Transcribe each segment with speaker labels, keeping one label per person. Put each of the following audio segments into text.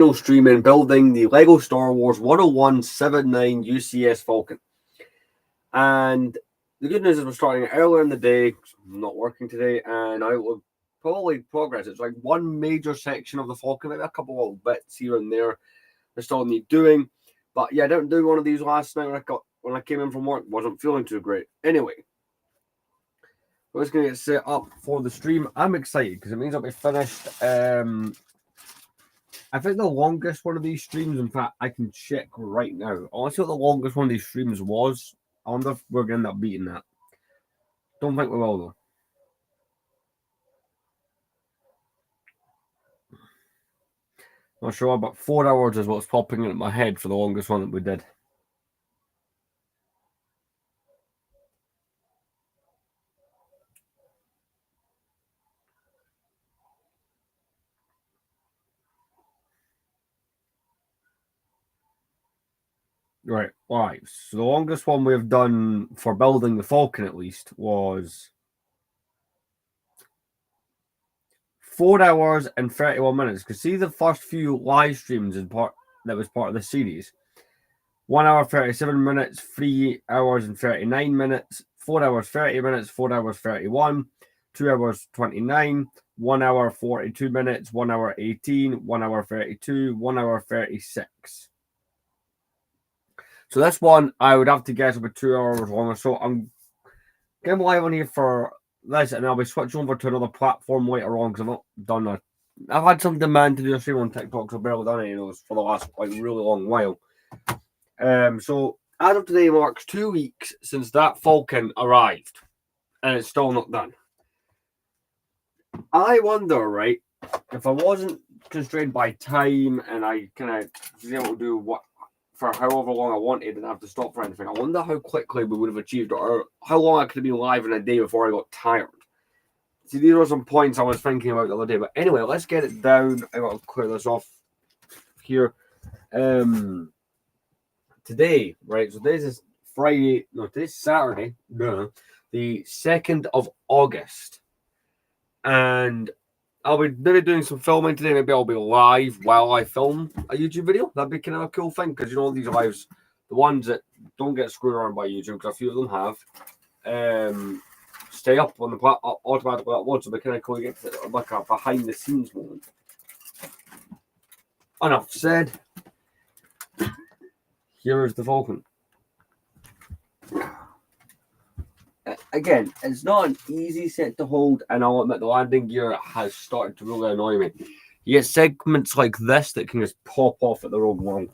Speaker 1: Restream building the Lego Star Wars 10179 UCS Falcon. And the good news is we're starting it earlier in the day. I'm not working today, and I will probably progress. It's like one major section of the Falcon, maybe a couple of little bits here and there I still need doing. But yeah, I didn't do one of these last night when I came in from work. Wasn't feeling too great. Anyway, we're just gonna get set up for the stream. I'm excited because it means I'll be finished. I think the longest one of these streams, in fact, I can check right now. I want to see what the longest one of these streams was. I wonder if we're going to end up beating that. Don't think we will, though. Not sure, but 4 hours is what's popping in my head for the longest one that we did. Right. So the longest one we've done for building the Falcon, at least, was 4 hours and 31 minutes. Because see the first few live streams that was part of the series. 1 hour 37 minutes, 3 hours and 39 minutes, 4 hours 30 minutes, 4 hours 31, 2 hours 29, 1 hour 42 minutes, 1 hour 18, 1 hour 32, 1 hour 36. So this one, I would have to guess about 2 hours longer. So I'm getting live on here for this, and I'll be switching over to another platform later on because I've not done a. I've had some demand to do a stream on TikTok, so I've barely done any of those for the last really long while. So as of today marks 2 weeks since that Falcon arrived, and it's still not done. I wonder, right, if I wasn't constrained by time and I kind of was able to do what for however long I wanted and have to stop for anything, I wonder how quickly we would have achieved it, or how long I could have been live in a day before I got tired. See, these are some points I was thinking about the other day. But anyway, let's get it down. I got to clear this off here. Today, right? So this is Friday. No, today's Saturday. No, the 2nd of August, and I'll be maybe doing some filming today. Maybe I'll be live while I film a YouTube video. That'd be kind of a cool thing because these lives, the ones that don't get screwed around by YouTube, because a few of them have, stay up on the automatically upload. So they kind of cool. You get like a behind the scenes moment. Enough said. Here is the Falcon. Again, it's not an easy set to hold, and I'll admit the landing gear has started to really annoy me. You get segments like this that can just pop off at the wrong one,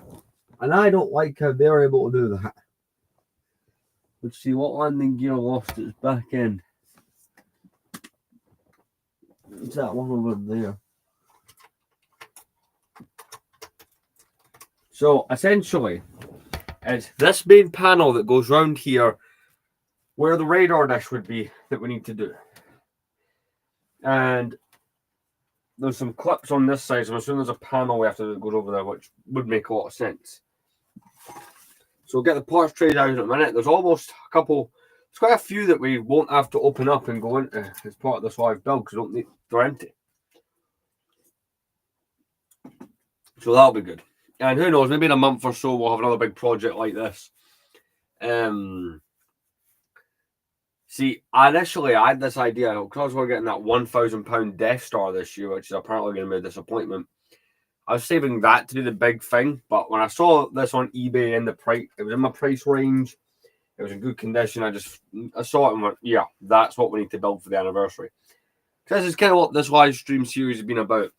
Speaker 1: and I don't like how they're able to do that. Let's see what landing gear lost its back end. It's that one over there. So essentially, it's this main panel that goes round here where the radar dish would be that we need to do. And there's some clips on this side, so I'm assuming there's a panel we have to go over there, which would make a lot of sense. So we'll get the parts trays out in a minute. There's almost a couple, there's quite a few that we won't have to open up and go into as part of this live build because they're empty. So that'll be good. And who knows, maybe in a month or so we'll have another big project like this. See, initially I had this idea because we're getting that £1,000 Death Star this year, which is apparently going to be a disappointment. I was saving that to do the big thing, but when I saw this on eBay in the price, it was in my price range. It was in good condition. I saw it and went, yeah, that's what we need to build for the anniversary. This is kind of what this live stream series has been about.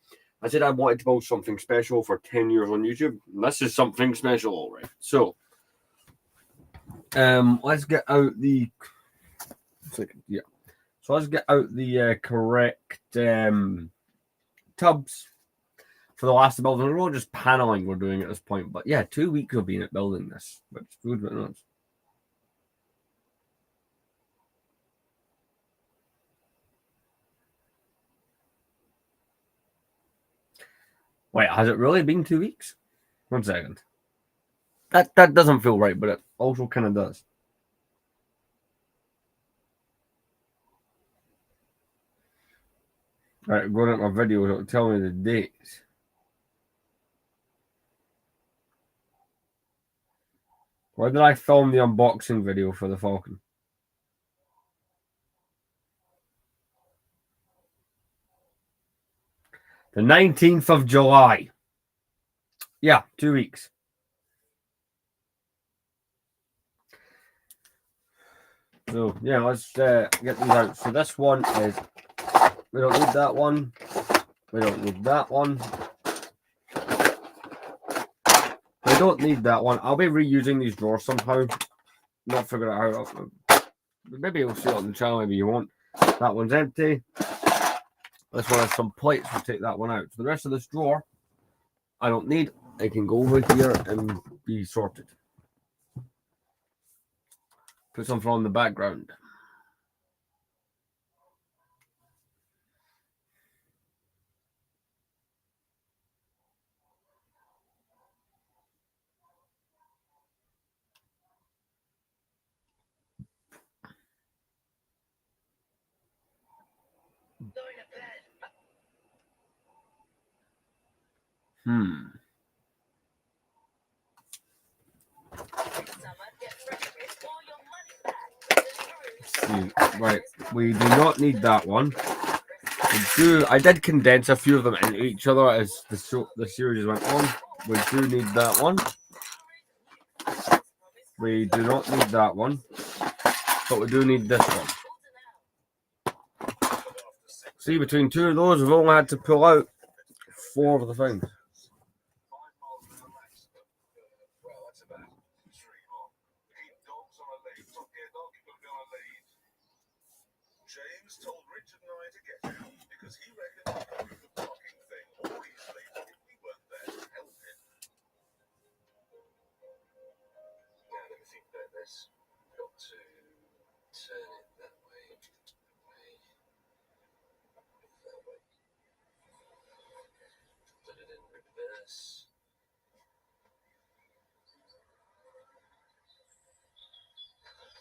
Speaker 1: I said I wanted to build something special for 10 years on YouTube. And this is something special, all right. So, let's get out the. Yeah. So let's get out the correct tubs for the last build. We're all just paneling we're doing at this point. But yeah, 2 weeks of being at building this, which is good, but not. Wait, has it really been 2 weeks? 1 second. That doesn't feel right, but it also kind of does. All right, going at my video, it'll tell me the dates. Where did I film the unboxing video for the Falcon? The 19th of July. Yeah, 2 weeks. So, yeah, let's get these out. So this one is, we don't need that one. We don't need that one. We don't need that one. I'll be reusing these drawers somehow. Not figure it out. Maybe you'll see it on the channel, maybe you won't. That one's empty. This one has some plates. We'll take that one out. So the rest of this drawer, I don't need. It can go over here and be sorted. Put something on the background. Right, we do not need that one. I did condense a few of them into each other as the series went on. We do need that one. We do not need that one, but we do need this one. See, between two of those, we've only had to pull out 4 of the things.
Speaker 2: James told Richard and I to get out because he reckoned he could move the parking thing more easily if we weren't there to help him. Now, let me think about this. Got to turn it that way. That way. Put it in reverse.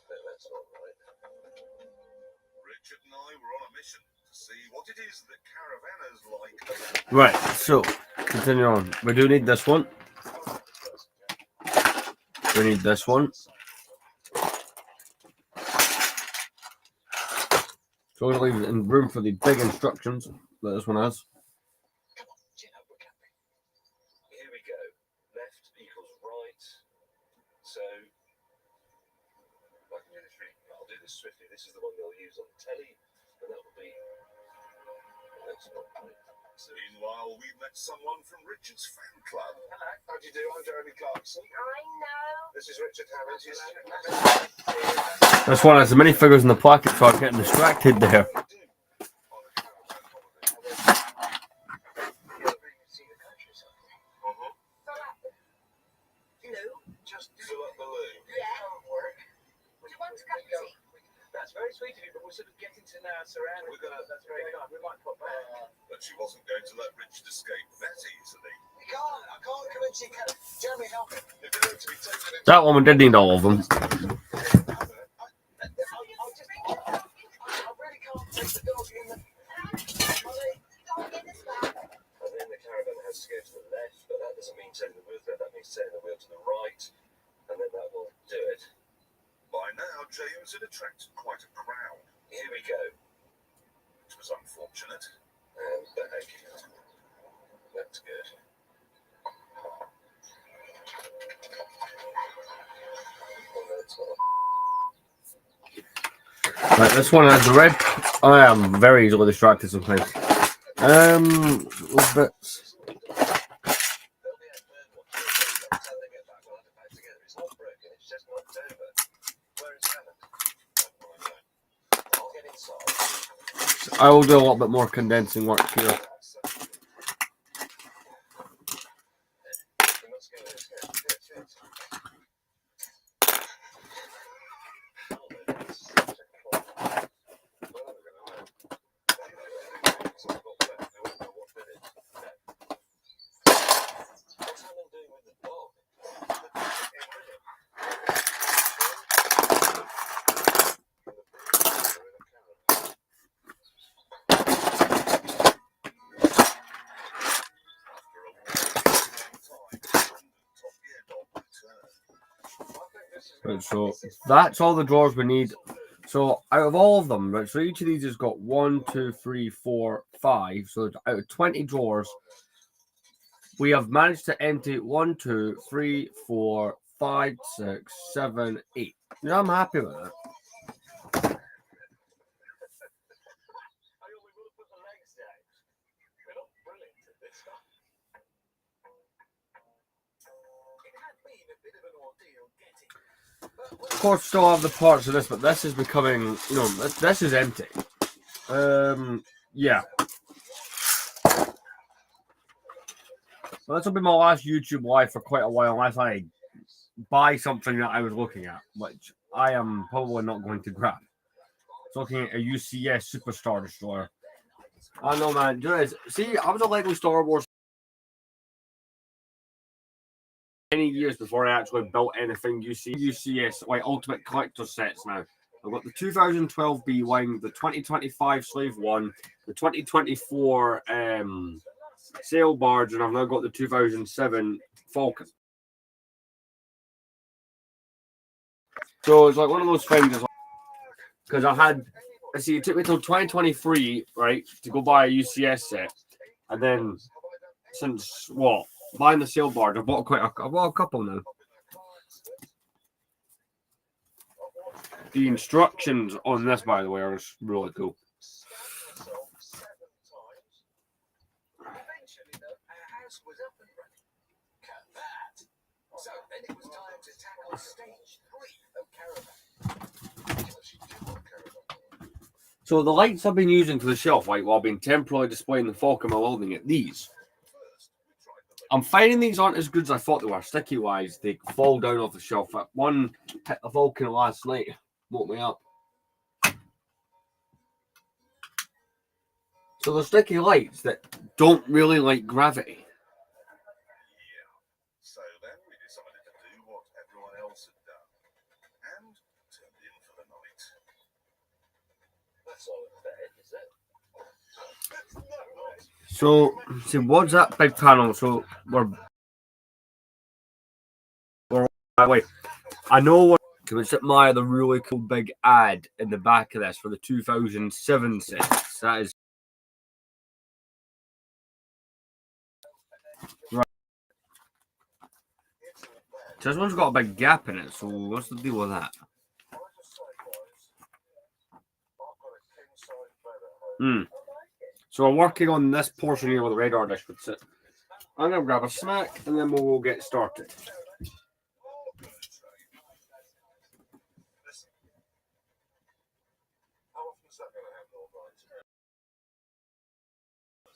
Speaker 2: No, that's not right. Richard and I were on a mission to see what it is that caravanners like.
Speaker 1: Right, so continue on. We do need this one. We need this one. So we're going to leave in room for the big instructions that this one has.
Speaker 2: Come on, chin up, we're camping. Here we go. Left equals right. So, I can do this really. I'll do this swiftly. This is the one they'll use on the telly, and that will be. That's not right. Meanwhile, we met someone from Richard's fan club. Hello. How do you do? I'm Jeremy Clarkson. I know. This is Richard Hammond.
Speaker 1: This one has the minifigures in the pocket, so I'm getting distracted there.
Speaker 2: Just fill up the loo. Yeah. Would you want to come and see? That's very sweet of you, but we're sort of getting to know our surroundings. That's very kind. We might pop back. But she wasn't going to let Richard escape that easily. I can't come and see Jeremy, help me. If they're to be taken into
Speaker 1: That woman did need all of them.
Speaker 2: I really can't take the dog in the. And then the caravan has to go to the left, but that doesn't mean turning the wheel there. That means turning the wheel to the right, and then that will do it. By now, James had attracted quite a crowd. Here we go. Which was unfortunate. And back. That's good.
Speaker 1: Right, this one has the red. I am very easily distracted sometimes. Little bits. I will do a little bit more condensing work here. Right, so that's all the drawers we need. So out of all of them, right, so each of these has got 1, 2, 3, 4, 5. So out of 20 drawers, we have managed to empty 1, 2, 3, 4, 5, 6, 7, 8. Yeah, I'm happy with that. Of course, still have the parts of this, but this is becoming, this is empty. Yeah. Well, this will be my last YouTube live for quite a while, unless I buy something that I was looking at, which I am probably not going to grab. So looking at a UCS Superstar Destroyer. I know, man. See, I was a Lego Star Wars many years before I actually built anything UCS, like Ultimate Collector sets now. I've got the 2012 B-Wing, the 2025 Slave 1, the 2024 Sail Barge, and I've now got the 2007 Falcon. So it's like one of those things, because it took me till 2023, right, to go buy a UCS set, and then since buying the Sail Barge, I bought a couple now. The instructions on this, by the way, are just really cool. So the lights I've been using for the shelf, while I've been temporarily displaying the Falcon while holding it, these. I'm finding these aren't as good as I thought they were. Sticky wise, they fall down off the shelf. One hit the Falcon last night, woke me up. So they're sticky lights that don't really like gravity.
Speaker 2: So then we decided to do what everyone else had done and turned in for the night. That's all in bed, is it?
Speaker 1: So, see, what's that big panel? So we're by the way, I know what let's admire the really cool big ad in the back of this for the 2007 sets. That is right. So this one's got a big gap in it, so what's the deal with that? So I'm working on this portion here where the radar dish would sit. I'm going to grab a snack and then we'll get started.
Speaker 2: That's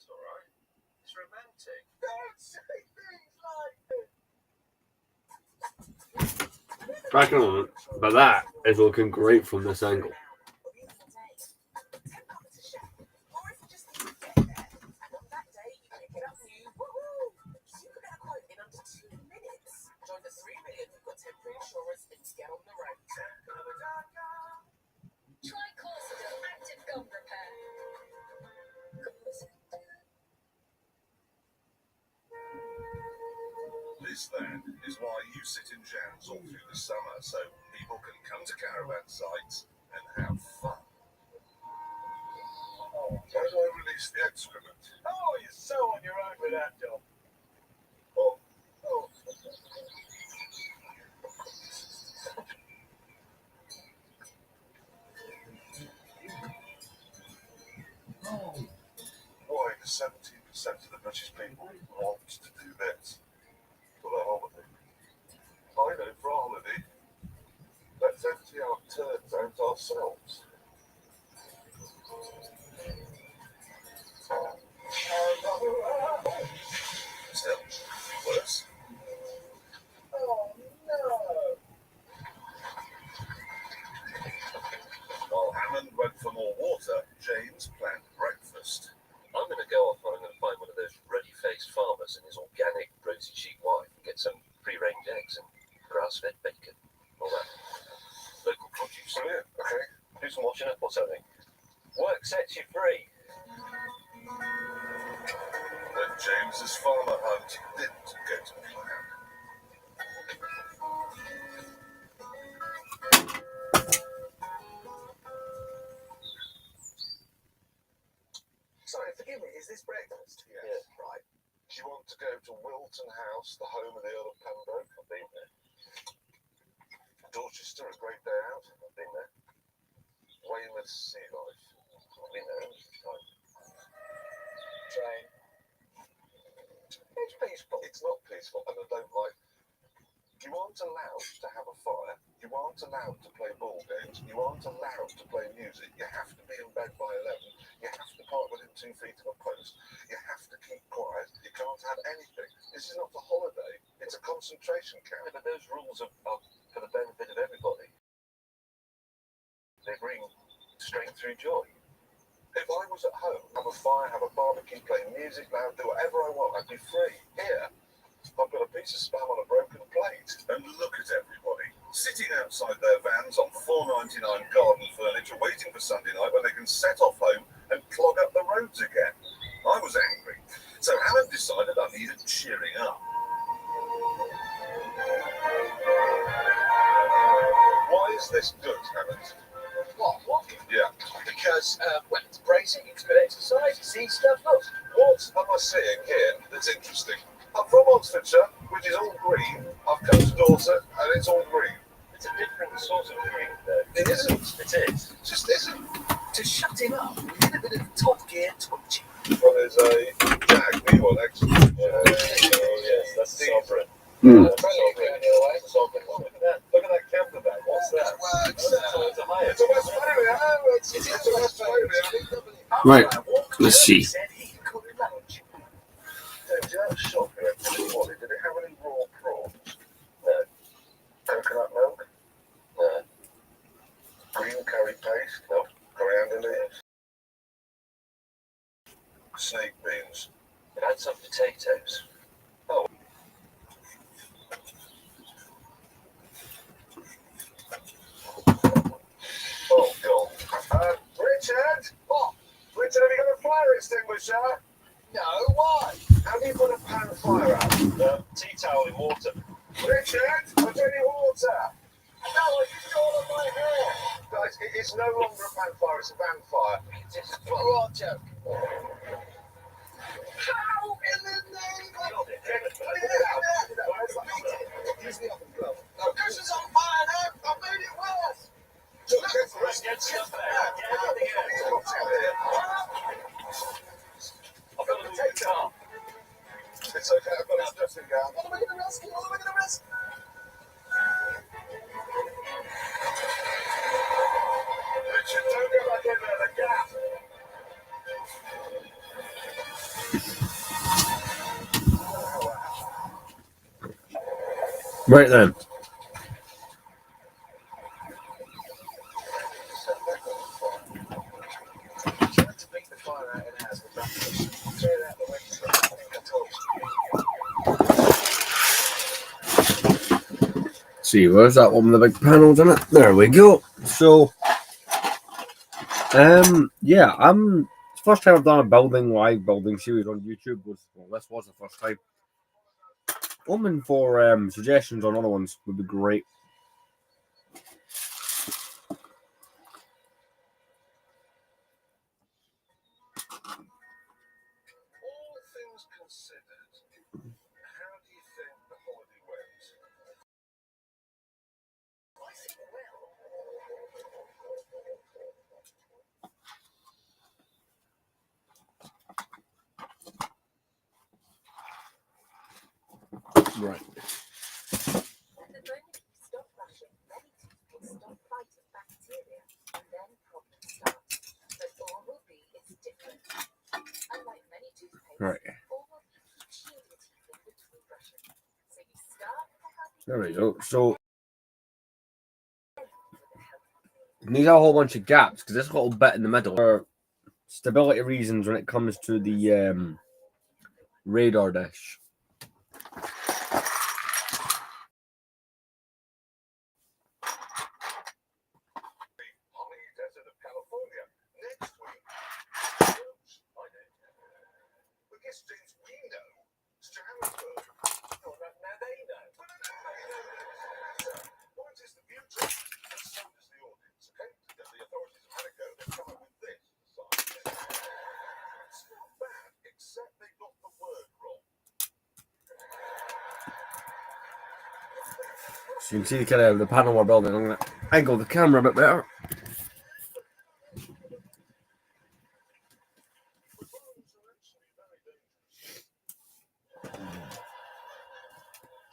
Speaker 2: all right. It's romantic. Don't say things like this.
Speaker 1: Back in a moment, but that is looking great from this angle.
Speaker 2: This then is why you sit in jams all through the summer, so people can come to caravan sites and have fun. How do I release the excrement? Oh, you're so on your own with that, Dom. Oh. Boy, 17% of the British people want to do this for a holiday. I know for a holiday, let's empty our turds out ourselves. Still, worse. Oh no! While Hammond went for more water, James planned breakfast. I'm going to go off and I'm going to find one of those ruddy-faced farmers and his organic rosy cheek wife and get some free-range eggs and grass-fed bacon. All that local produce. Oh, yeah, okay. Do some washing up or something. Work sets you free. But James's farmer hunt didn't go to plan. Carlton House, the home of the Earl of Pembroke. I've been there. Dorchester, a great day out. I've been there. Weymouth Sea Life. I've been there. Train. It's peaceful. It's not peaceful, and I don't like. You aren't allowed to have a fire. You aren't allowed to play ball games. You aren't allowed to play music. You have to be in bed by 11. You have to park within 2 feet of a post. You have to keep quiet. You can't have anything. This is not a holiday. It's a concentration camp. Yeah, but those rules are for the benefit of everybody. They bring straight through joy. If I was at home, have a fire, have a barbecue, play music loud, do whatever I want, I'd be free. Here, I've got a piece of spam on a broken plate. And look at everybody sitting outside their vans on $4.99 garden furniture, waiting for Sunday night when they can set off home and clog up the roads again. I was angry. So Helen decided I needed cheering up. Why is this good, Helen? What? Yeah. Because, well, it's bracing, it's good exercise, you see stuff, look. What am I seeing here that's interesting? I'm from Oxfordshire, which is all green. I've come to Dorset, and it's all green. It's a different sort of green, though. It isn't. It is. It just isn't. To shut him up, we did a bit of Top Gear twitching. Well, there's a Jag V1 X. Oh, yes, that's the Sovereign. Sovereign. Look at that camper bag. What's that? It's a Hyatt. It's a West Family. It's a West Family.
Speaker 1: Right, let's see.
Speaker 2: Shop here. Did it have any raw prawns? No. Coconut milk? No. Green curry paste? No. Coriander leaves? Snake beans. It had some potatoes. Oh. Oh, God. Richard? What? Richard, have you got a fire extinguisher? No, why? How do you put a pan fire out? Tea towel in water. Richard, I've any water. No, I used all of my hair. Guys, it's no longer a pan fire, it's a van fire. It's a what joke? How in the name of... Use the oven glove. No, this is on fire now. I've made it worse. Let's get stuff out. I've got a potato. It's okay, I've got a dressing gown. What am I going to risk? What am I going to risk? Richard, don't go back in there, the gap.
Speaker 1: Right then. See, where's that one with the big panels in it? There we go. So, yeah, it's the first time I've done a live building series on YouTube. This was the first time. Open for suggestions on other ones would be great.
Speaker 2: All things considered, how do you think the holiday went? I think
Speaker 1: Right.
Speaker 3: The moment you stop brushing, many teeth will stop fighting bacteria, and then problems start. But Oral-B is different. Unlike many toothpastes,
Speaker 1: Right.
Speaker 3: Oral-B keeps your teeth in between brushing. So you start with a healthy
Speaker 1: There we go. So these are a whole bunch of gaps because this little bit in the middle for stability reasons when it comes to the radar dish.
Speaker 2: Holly Desert of California. Next week, but guess James, we know Johannesburg. Oh, now they know. Point is the future, and so does the audience. Okay, and the authorities of Monaco have come up with this sign. It's not bad, except they got the word wrong.
Speaker 1: So you can see the kind of the panel we're building. I'm going to angle the camera a bit better.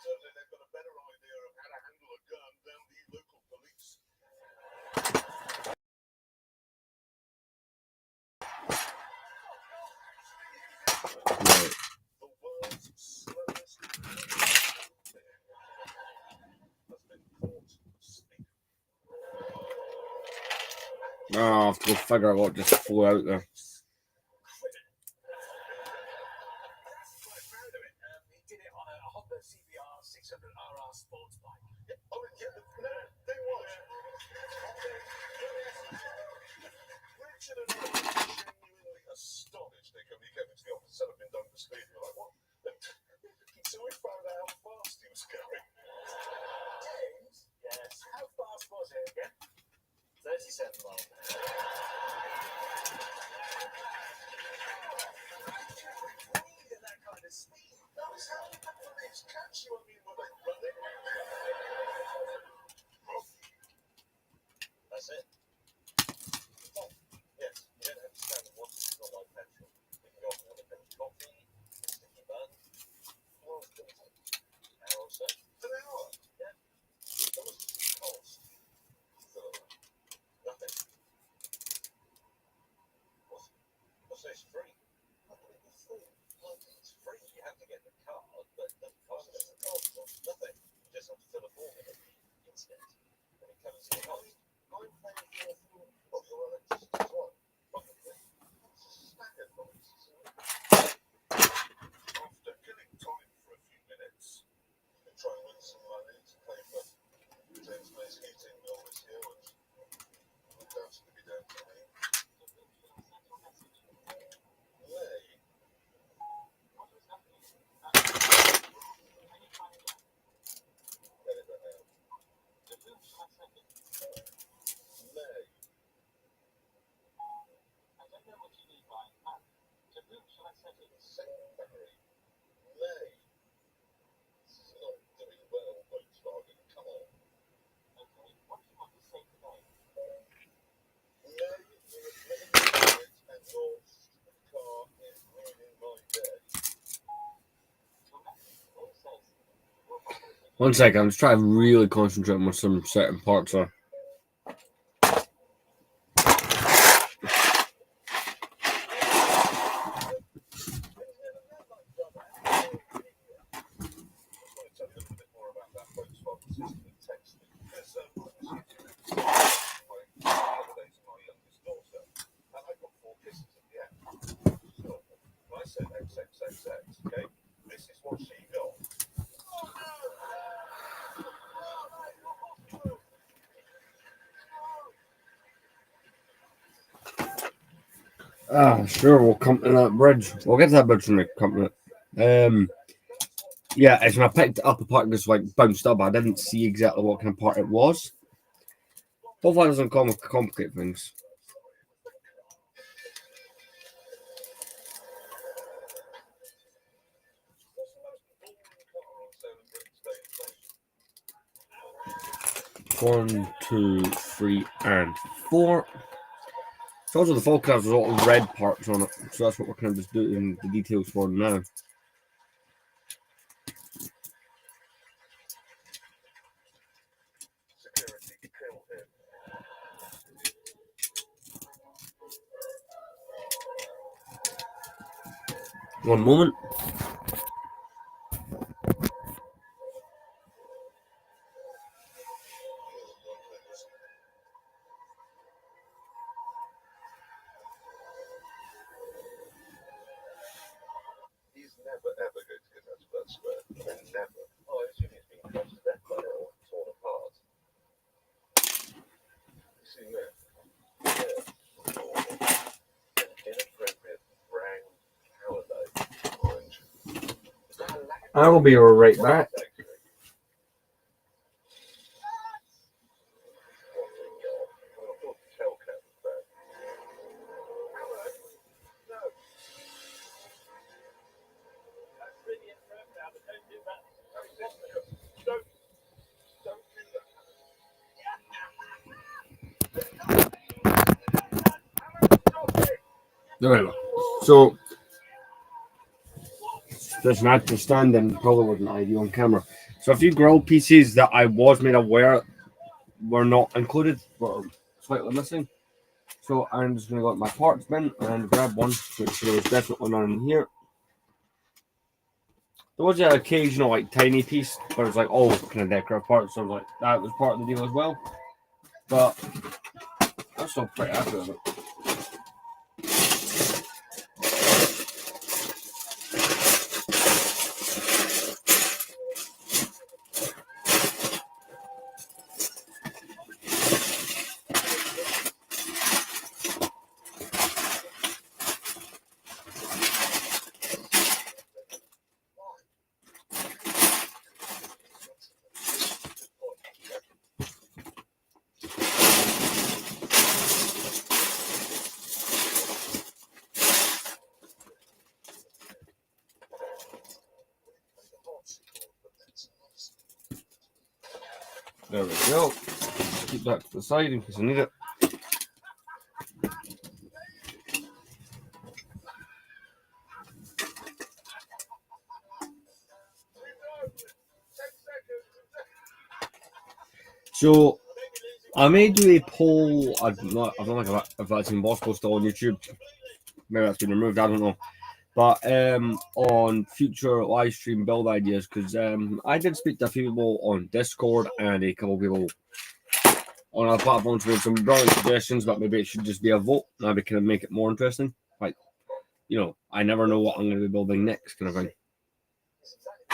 Speaker 2: Certainly they've got a better idea of how to handle a gun than the local police.
Speaker 1: Right.
Speaker 2: The world's slowest has been caught asleep.
Speaker 1: Oh, I'll have to go figure out what just flew out there.
Speaker 4: Quite proud of it. He did it on a Honda CBR 600RR sports bike.
Speaker 2: Yeah, oh, yeah, no, they was. Richard and I were genuinely astonished they came into the office and said, I've been done for speed. We're like, what? So we found out how fast he was going.
Speaker 4: James? Yes. How fast was it again? 37 miles. At that kind of speed.
Speaker 2: That was how the police catch you. I mean, were they running?
Speaker 4: That's it.
Speaker 2: Oh, yes, you don't have to stand and watch it. It's not like petrol. We can go off and have a cup of coffee, sticky bun. How long is it going to take?
Speaker 4: An hour or so.
Speaker 2: An hour?
Speaker 4: Yeah.
Speaker 2: How much does it cost? Nothing. What? What's this? Free? I believe it's free. Well, it's free. You have to get the card, but it doesn't cost us. Nothing. You just have to fill a form in it. Instead. And it covers your cost. I'm paying for your electricity as well. Probably. It's a staggered price. After killing time for a few minutes, you can try and win some money to pay for James May's heating bill this year, which would doubtedly be down to me. May. Get it right now. May.
Speaker 4: I don't know what you mean by that. To whom shall I set it?
Speaker 2: Secretary. May. This is not doing well, Volkswagen. Come on.
Speaker 4: Okay, what do you want to say today?
Speaker 2: May, you're living through it, and your stupid car is ruining my day.
Speaker 4: Your message all says we'll follow it.
Speaker 1: 1 second, I'm just trying to really concentrate on what some certain parts are.
Speaker 2: I just want to tell you a little bit more about that Volkswagen system of texting. Because I was YouTube my holidays with my youngest daughter, and I got 4 kisses at the end. So I said XXXX, okay? This is what she got.
Speaker 1: Sure, we'll come to that bridge. We'll get to that bridge when we come to it. Yeah, as when I picked it up, a part just like bounced up. I didn't see exactly what kind of part it was. Hopefully, it doesn't complicate things.
Speaker 2: What's the most boring car on sale in Britain today?
Speaker 1: 1, 2, 3, and 4. So also the Falcon has a lot of red parts on it, so that's what we're kind of just doing the details for now.
Speaker 2: Security kill him.
Speaker 1: 1 moment.
Speaker 2: He's never ever going to get out of that square. I mean, never. Oh, I assume he's been crushed to death by now, torn apart. You see there? Yeah. An inappropriate brown cowardly orange. Is that a lack
Speaker 1: I will be right back.
Speaker 2: actually? What a god. I thought the Hellcat was bad. Hello? No. That's really inappropriate, but don't do that. Don't
Speaker 1: There we go. So this natural standing probably wasn't ideal on camera. So a few grill pieces that I was made aware were not included, were slightly missing. So I'm just going to go to my parts bin and grab one, which there was definitely none in here. There was an occasional like tiny piece, but it's like all kind of decorative parts, so like that was part of the deal as well. But I'm still pretty happy with it. There we go. Keep that to the side in case I need it. So I may do a poll. I don't know if that's even possible still on YouTube. Maybe that's been removed. I don't know. But on future live stream build ideas, because I did speak to a few people on Discord and a couple of people on other platforms with some brilliant suggestions, but maybe it should just be a vote. Maybe kind of make it more interesting. Like, you know, I never know what I'm going to be building next, kind of thing.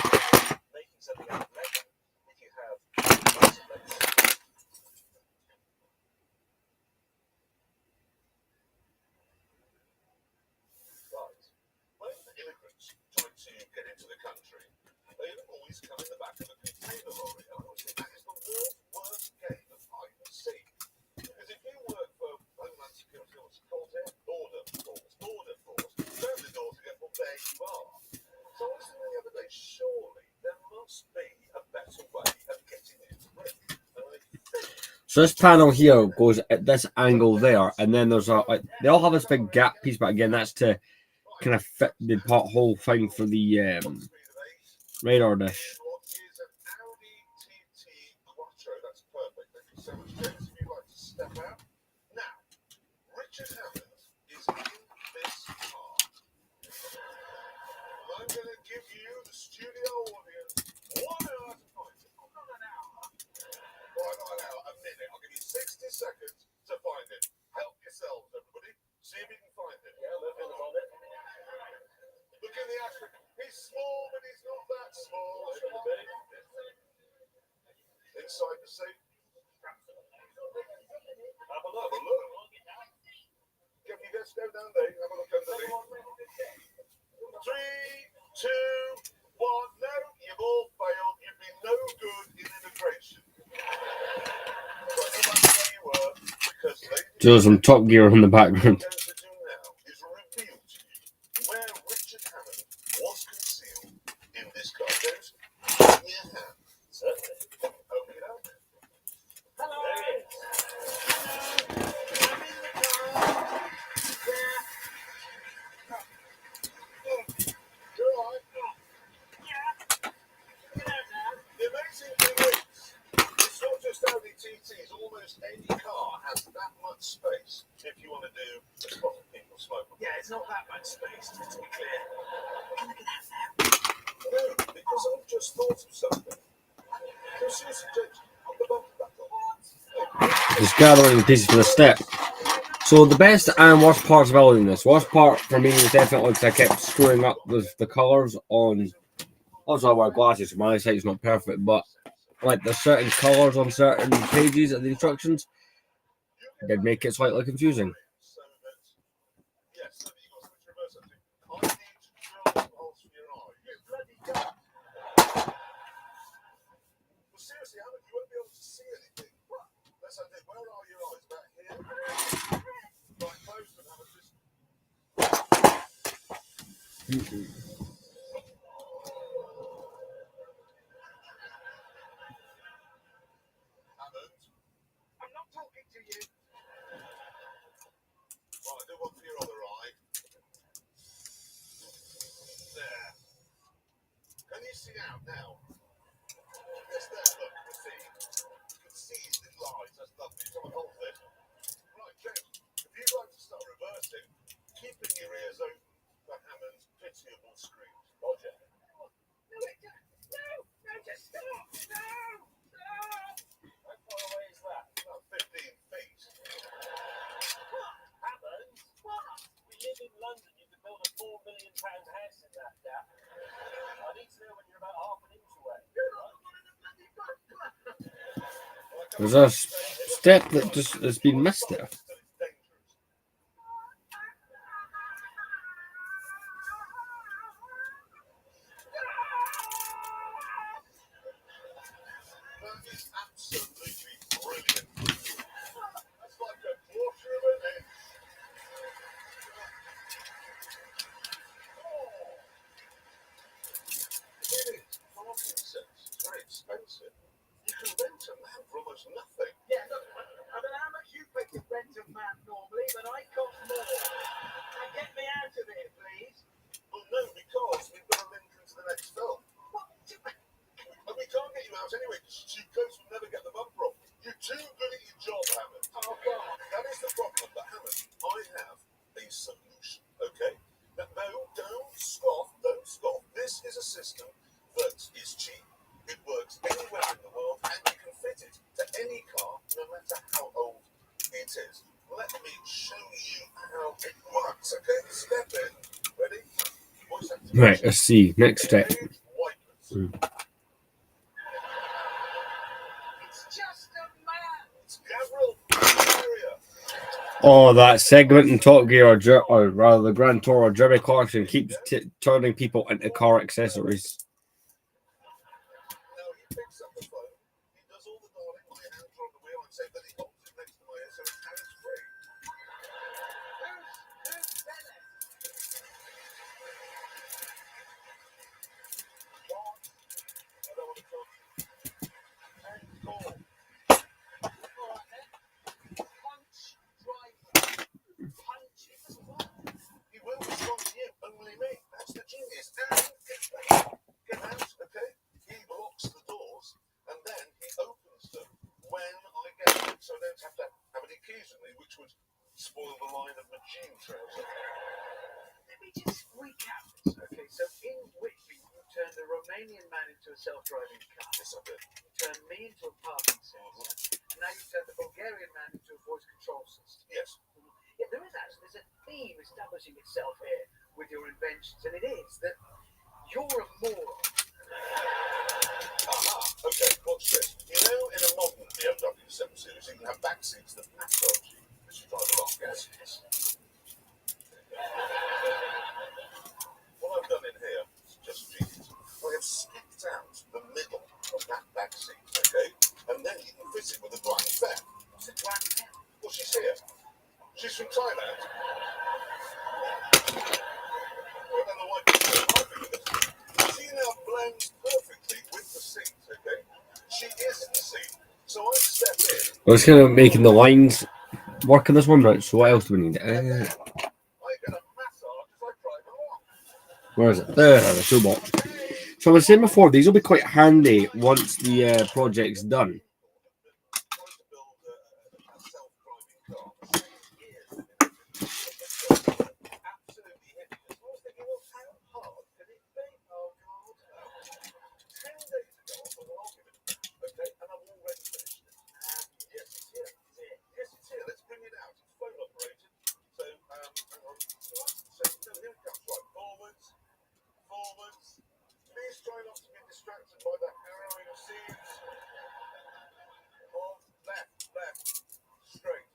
Speaker 2: Making something out of Lego, if you have lots of Lego. Right. When immigrants try to get into the country, they always come in the back of a container lorry. And I always think that is the worst game of hide and seek. Because if you work for Homeland Security, what's it called here? Border Force, open the door to get from where you are. So I was thinking the other day, surely there must be a better way of getting into Britain.
Speaker 1: So this panel here goes at this angle there, and then there's a like they all have this big gap piece, but again that's to kind of fit the pothole thing for the radar dish.
Speaker 2: Is an Audi TT Quattro. That's perfect. Thank you so much, James. If you'd like to step out. Now, Richard Hammond is in this car. I'm going to give you, the studio audience, 1 hour to find it. Oh, not an hour. Why not an hour? A minute. I'll give you 60 seconds to find it. Help yourselves, everybody. See if you can find it. Yeah, look in the bonnet. Look in the action. He's small, but he's not that small. Inside the seat. Have a look. Can you just go down there? Have a look underneath. 3, 2, 1. No, you've all failed. You've been no good in immigration. Go back to where you were, because
Speaker 1: There's some Top Gear in the background.
Speaker 2: what we're going to do now is reveal to you where Richard Hammond was concealed in this car. James, give me a hand. Certainly. Open it up. Hello. There he is. You're all right. The amazing thing is, it's not just Audi TTs. Almost any car has that much space if you want to do a spot of people smoking.
Speaker 4: Yeah, it's not that much space, just to be clear.
Speaker 2: No, because I've just thought of something. So seriously, James, put the bumper back on.
Speaker 1: Just gathering pieces for the step. So the best and worst parts of building this. Worst part for me was definitely because I kept screwing up with the colours on. Also, I wear glasses, so my eyesight's not perfect, but like there's certain colours on certain pages of the instructions that make it slightly confusing.
Speaker 2: So that, yes, so that you've got something to reverse it to. I need to drill some holes for your eye. You bloody dumb. Well, seriously, Alan, you won't be able to see anything. Let's have it. Where are your eyes? About here? Right, close them, Alan. Just... Hammond,
Speaker 4: I'm not talking to you.
Speaker 2: right, do one for your other eye.
Speaker 1: There's a step that just has been missed there.
Speaker 2: That is absolutely brilliant. That's like a quarter of an inch. It is. Parkinson's. It's very expensive. You can rent a man for almost nothing.
Speaker 4: Yeah, look, I don't know how much you pay to rent a man normally, but I cost more. Now get me out of here, please.
Speaker 2: Well, no, because we've got a link into the next film.
Speaker 4: What?
Speaker 2: And we can't get you out anyway, because you close will never get the bumper off. You're too good at your job, Hammond.
Speaker 4: Oh, God.
Speaker 2: That is the problem, but Hammond, I have a solution, okay? Now, no, don't scoff, don't scoff. This is a system that is cheap. It works anywhere in the world, and you can fit it to any car, no matter how old it is. Let me show you how it works, okay? Step in. Ready? Voice activation.
Speaker 1: Right, let's see. Next step.
Speaker 2: Wipers.
Speaker 4: It's just a man.
Speaker 2: It's Gabriel. Area.
Speaker 1: Oh, that segment in Top Gear, or rather the Grand Tour, or Jeremy Clarkson keeps turning people into car accessories.
Speaker 2: Now he picks up the phone, he does all the dialing, my hands are on the wheel, and say that he holds it next to my ear so it's hands-free.
Speaker 4: Who's Bennett?
Speaker 2: What? I don't want to talk. And call.
Speaker 4: All right, then. Punch driver. Punch. It doesn't work.
Speaker 2: He will respond to you, only me. That's the genius. And get out, okay? He locks the doors, and then he opens them when I get them, so I don't have to have any keys with me, which would spoil the line of my jean trouser.
Speaker 4: Let me just recap this, okay? So in Whitby, you turned a Romanian man into a self-driving car.
Speaker 2: Yes, I did.
Speaker 4: You turned me into a parking sensor. And now you turned the Bulgarian man into a voice control system.
Speaker 2: Yes.
Speaker 4: Yeah, there's a theme establishing itself here with your inventions, and it is that you're a moron.
Speaker 2: Aha, okay, watch this. You know, in a modern BMW 7 Series, you can have back seats that massage you as you drive along, yes? What I've done in here is just genius. I have skipped out the middle of that back seat, okay? And then you can fit it with a black fan.
Speaker 4: What's a black man?
Speaker 2: Well, she's here. She's from Thailand. I don't know why people are laughing at this. She now blends perfectly with the seat, okay? She is the seat. So I step in.
Speaker 1: I was kind of making the lines work on this one, right? So what else do we need?
Speaker 2: I get a massage as I drive along.
Speaker 1: Where is it? There, the toolbox. So I was saying before, these will be quite handy once the project's done.
Speaker 2: Please try not to be distracted by the harrowing scenes of left, straight.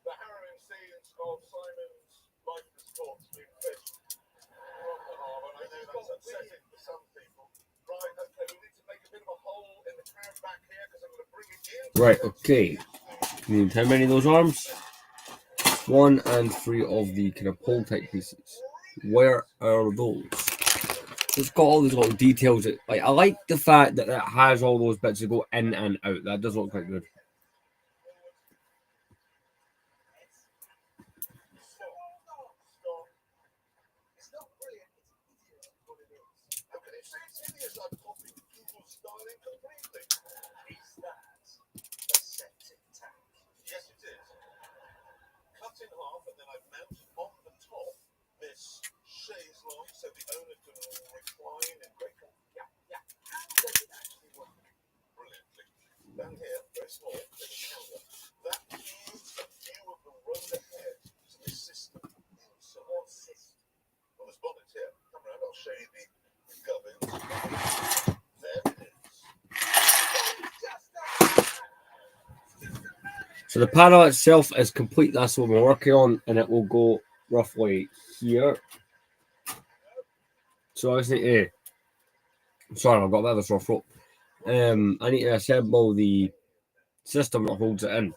Speaker 2: The harrowing scenes of Simon's lifeless corpse being fished from the harbour. I know that's upsetting for some people. Right, okay, we need to make a bit of a hole in the crowd back here because I'm going to bring it in.
Speaker 1: Right, okay. You need how many of those arms? 1 and 3 of the kind of pole type pieces. Where are those? It's got all these little details. I like the fact that it has all those bits that go in and out. That does look quite good.
Speaker 4: It's not brilliant. It's what it is.
Speaker 2: How can you say it's hideous? I've copied Google's styling completely.
Speaker 4: Is that a septic tank?
Speaker 2: Yes, it is. Cut in half, and then I've mounted on the top this chaise lounge so the owner can recline and great comfort.
Speaker 4: Yeah. How does it actually work?
Speaker 2: Brilliantly. Down here, very small,
Speaker 1: So the panel itself is complete. That's what we're working on, and it will go roughly here. So I just need to. Sorry, I've got a bit of a sore throat. I need to assemble the system that holds it in.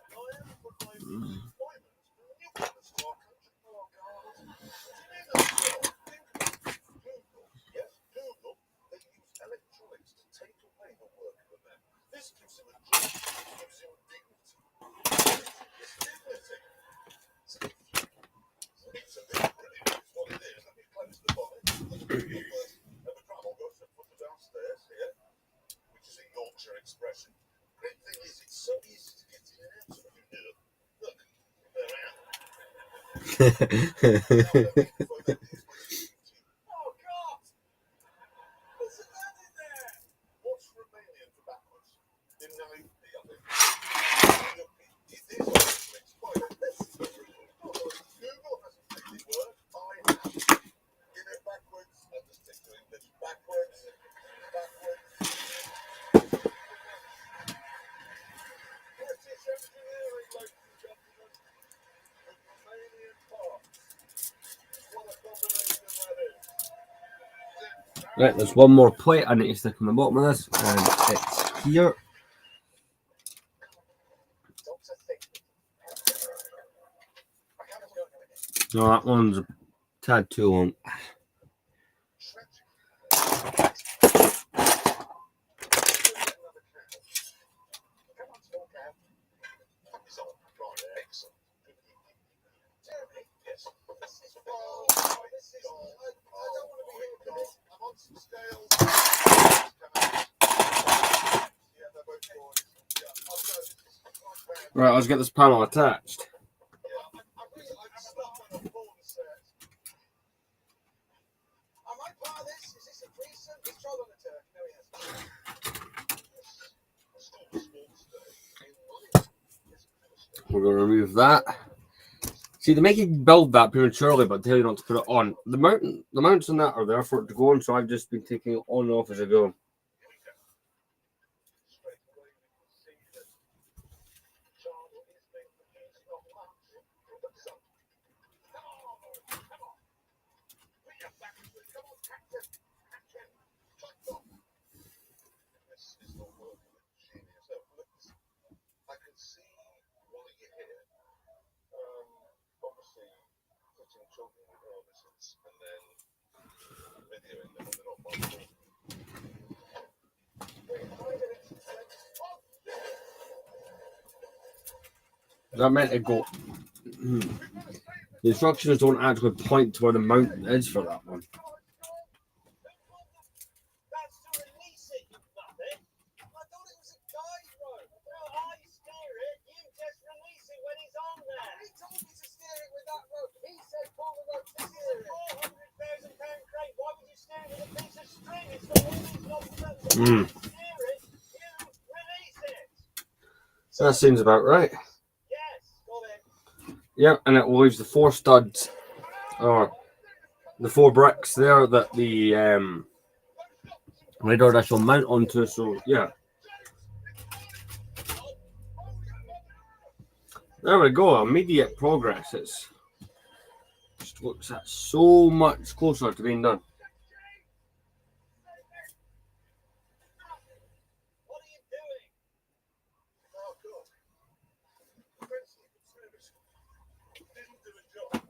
Speaker 2: Expression. Great thing is, it's so easy to get in and out of here. Look, oh God! There's a man in there. What's Romanian for backwards? In Nairobi, I think. Look, it is obviously explained. Google hasn't made it work. I have. Get it backwards. I'll just stick to English. Backwards. British engineering, ladies and gentlemen, with Romanian parts. What a combination that is.
Speaker 1: Right, there's one more plate I need to stick on the bottom of this, and it's here. No, that one's a tad too long. Right, let's get this panel attached. We're going to remove that. See, they make you build that prematurely, but tell you not to put it on. The mounts on that are there for it to go on, so I've just been taking it on and off as I go. That meant to go. The instructions don't actually point to where the mount is for that one.
Speaker 4: That's to release it, you muppet. I thought it was a guide rope. Well, I steer it, you just release it when it's on there. He told me to steer it with that rope. He said pull the rope to steer it. £400,000 crate. Why would you steer it with a piece of string? It's got all these knobs and steer it, you release it.
Speaker 1: That seems about right. Yep, and it leaves the 4 studs, or the 4 bricks there that the radar dash will mount onto. So yeah, there we go. Immediate progress. It's just looks at so much closer to being done.
Speaker 4: What are you doing?
Speaker 2: Oh, God. Didn't do a job.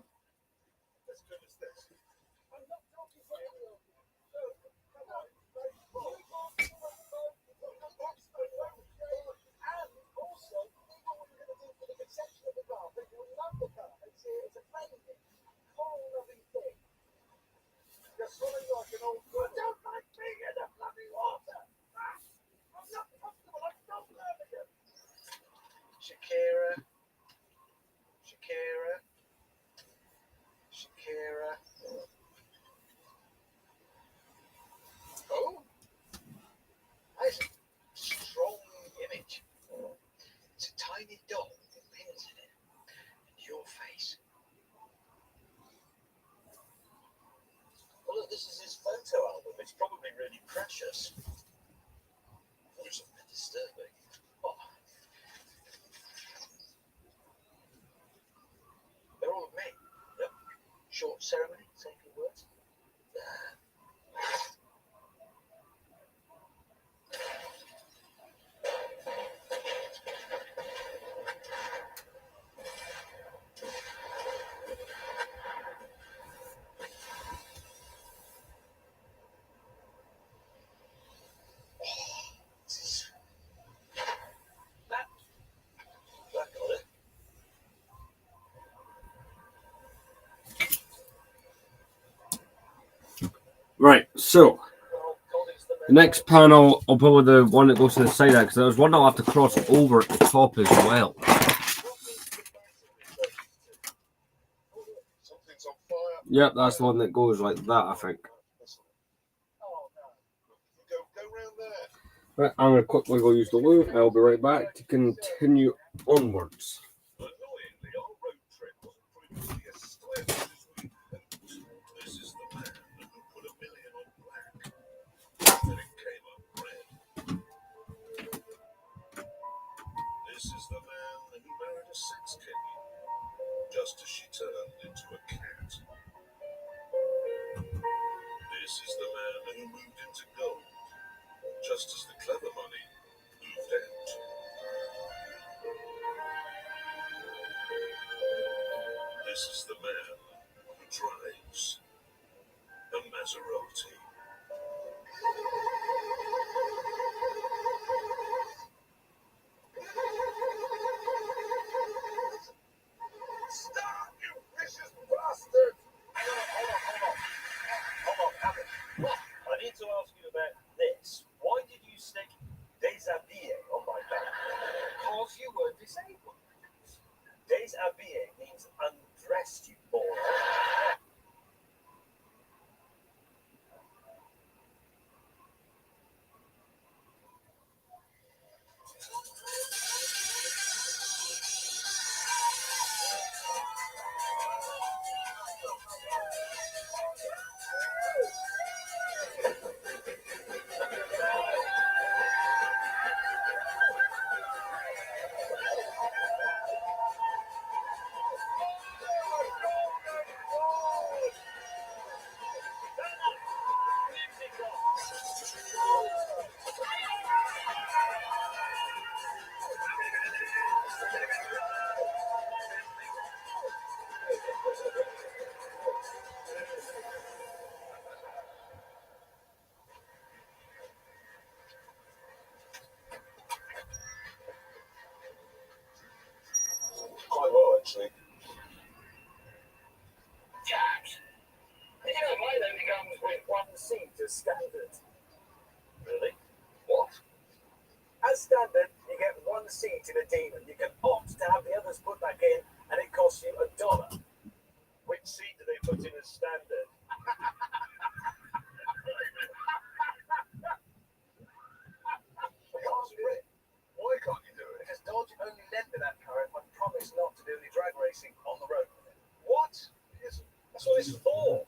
Speaker 2: As good as this.
Speaker 4: I'm not talking for you. Come on. And also, what we're going to do for the reception of the car, people will love the car and see it as a friendly, coral-loving thing.
Speaker 2: You're swimming like an old
Speaker 4: I don't like being in the bloody water. I'm not comfortable. I'm not nervous. Shakira. Oh, that's a strong image. It's a tiny doll with pins in it, and your face.
Speaker 2: Well, look, this is his photo album. It's probably really precious. Or it's a bit disturbing. Oh.
Speaker 1: So the next panel, I'll put with the one that goes to the side because there's one I'll have to cross over at the top as well.
Speaker 2: Something's on fire.
Speaker 1: Yep, that's the one that goes like that, I think.
Speaker 2: Oh no. Go round there.
Speaker 1: Right, I'm going to quickly go use the loo. I'll be right back to continue onwards.
Speaker 2: Annoyingly, our road trip wasn't proving to be as stylish as we hoped. This is the man who put $1 million on black. Then it came up red. This is the man who married a sex kitten, just as she turned into a cat. This is the man who moved into gold, just as the clever money moved out. This is the man who drives a Maserati. Stop, you vicious bastard!
Speaker 4: Hold on, Abbott. I need to ask you about this. Why did you stick déshabillé on my back?
Speaker 3: Because you were disabled.
Speaker 4: Déshabillé means undressed, you moron.
Speaker 2: Quite well, actually.
Speaker 4: Jack, you know mine only comes with one seat as standard. Really? What? As standard, you get one seat in a Demon. You can opt to have the others put back in, and it costs you $1. Which seat do they put in as standard?
Speaker 2: Why can't you do it?
Speaker 4: Because Dodge only lent me that car if I promised not to do any drag racing on the road. What? That's what it's for.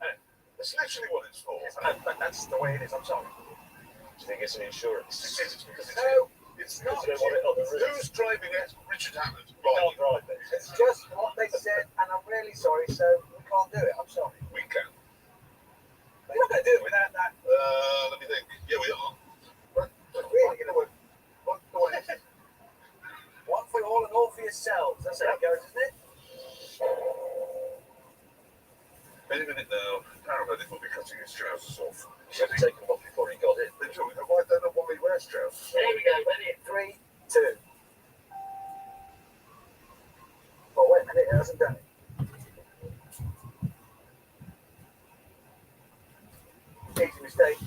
Speaker 2: That's literally what it's for.
Speaker 4: But that's the way it is. I'm sorry. Do you think it's an insurance?
Speaker 2: It's because it's
Speaker 4: No,
Speaker 2: it's
Speaker 4: because
Speaker 2: not.
Speaker 4: they want it on the roof.
Speaker 2: Who's driving it? Richard Hammond.
Speaker 4: We can't
Speaker 2: Right.
Speaker 4: drive it. It's just what they said, and I'm really sorry, so we can't do it. I'm sorry.
Speaker 2: We can.
Speaker 4: We're not going to do it without that.
Speaker 2: Let me think. Yeah, we are.
Speaker 4: But really, you know what? One for all and all for yourselves. That's how it goes, isn't it?
Speaker 2: Any minute now, Paramedic will be cutting his trousers off.
Speaker 4: Should have taken them off before he got in.
Speaker 2: Then shall we avoid that while he wears trousers?
Speaker 4: There we go. Ready? 3, 2. Oh, wait a minute. It hasn't done it. Easy mistake.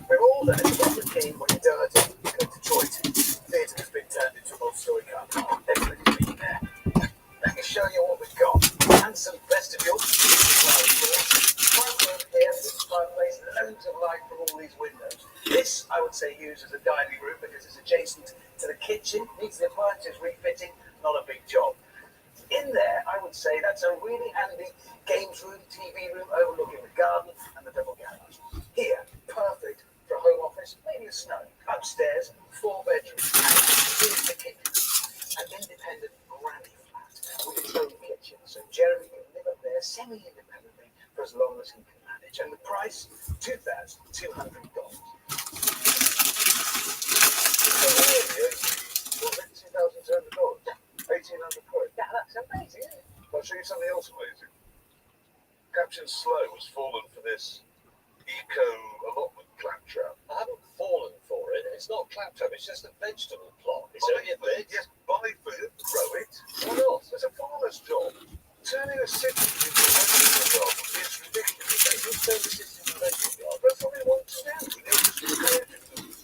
Speaker 4: We've all done it. What's the key when you're dirty? You go to Detroit. Theatre has been turned into a multi-story car park. Everybody's been there. Let me show you what we've got. Handsome vestibule. Front room here. This fireplace. Loads of light from all these windows. This, I would say, used as a dining room because it's adjacent to the kitchen. Needs the appliances refitting. Not a big job. In there, I would say that's a really handy games room, TV room overlooking the garden and the double garage. Here, perfect for a home office, maybe a snow. Upstairs, 4 bedrooms. Here's the kitchen. An independent granny flat with its own kitchen, so Jeremy can live up there semi-independently for as long as he can manage. And the price, $2,200. $2,200. £1,800. Yeah, that's amazing, isn't it?
Speaker 2: I'll show you something else amazing. Captain Slow has fallen for this eco-allotment claptrap.
Speaker 4: I haven't fallen for it. It's not claptrap, it's just a vegetable plot. It's only a bit.
Speaker 2: Yes, buy food, grow it.
Speaker 4: Why not?
Speaker 2: It's a farmer's job. Turning a city into a vegetable garden It's ridiculous. They just turn the system to electric yard. That's what they want to do. They'll just repair it.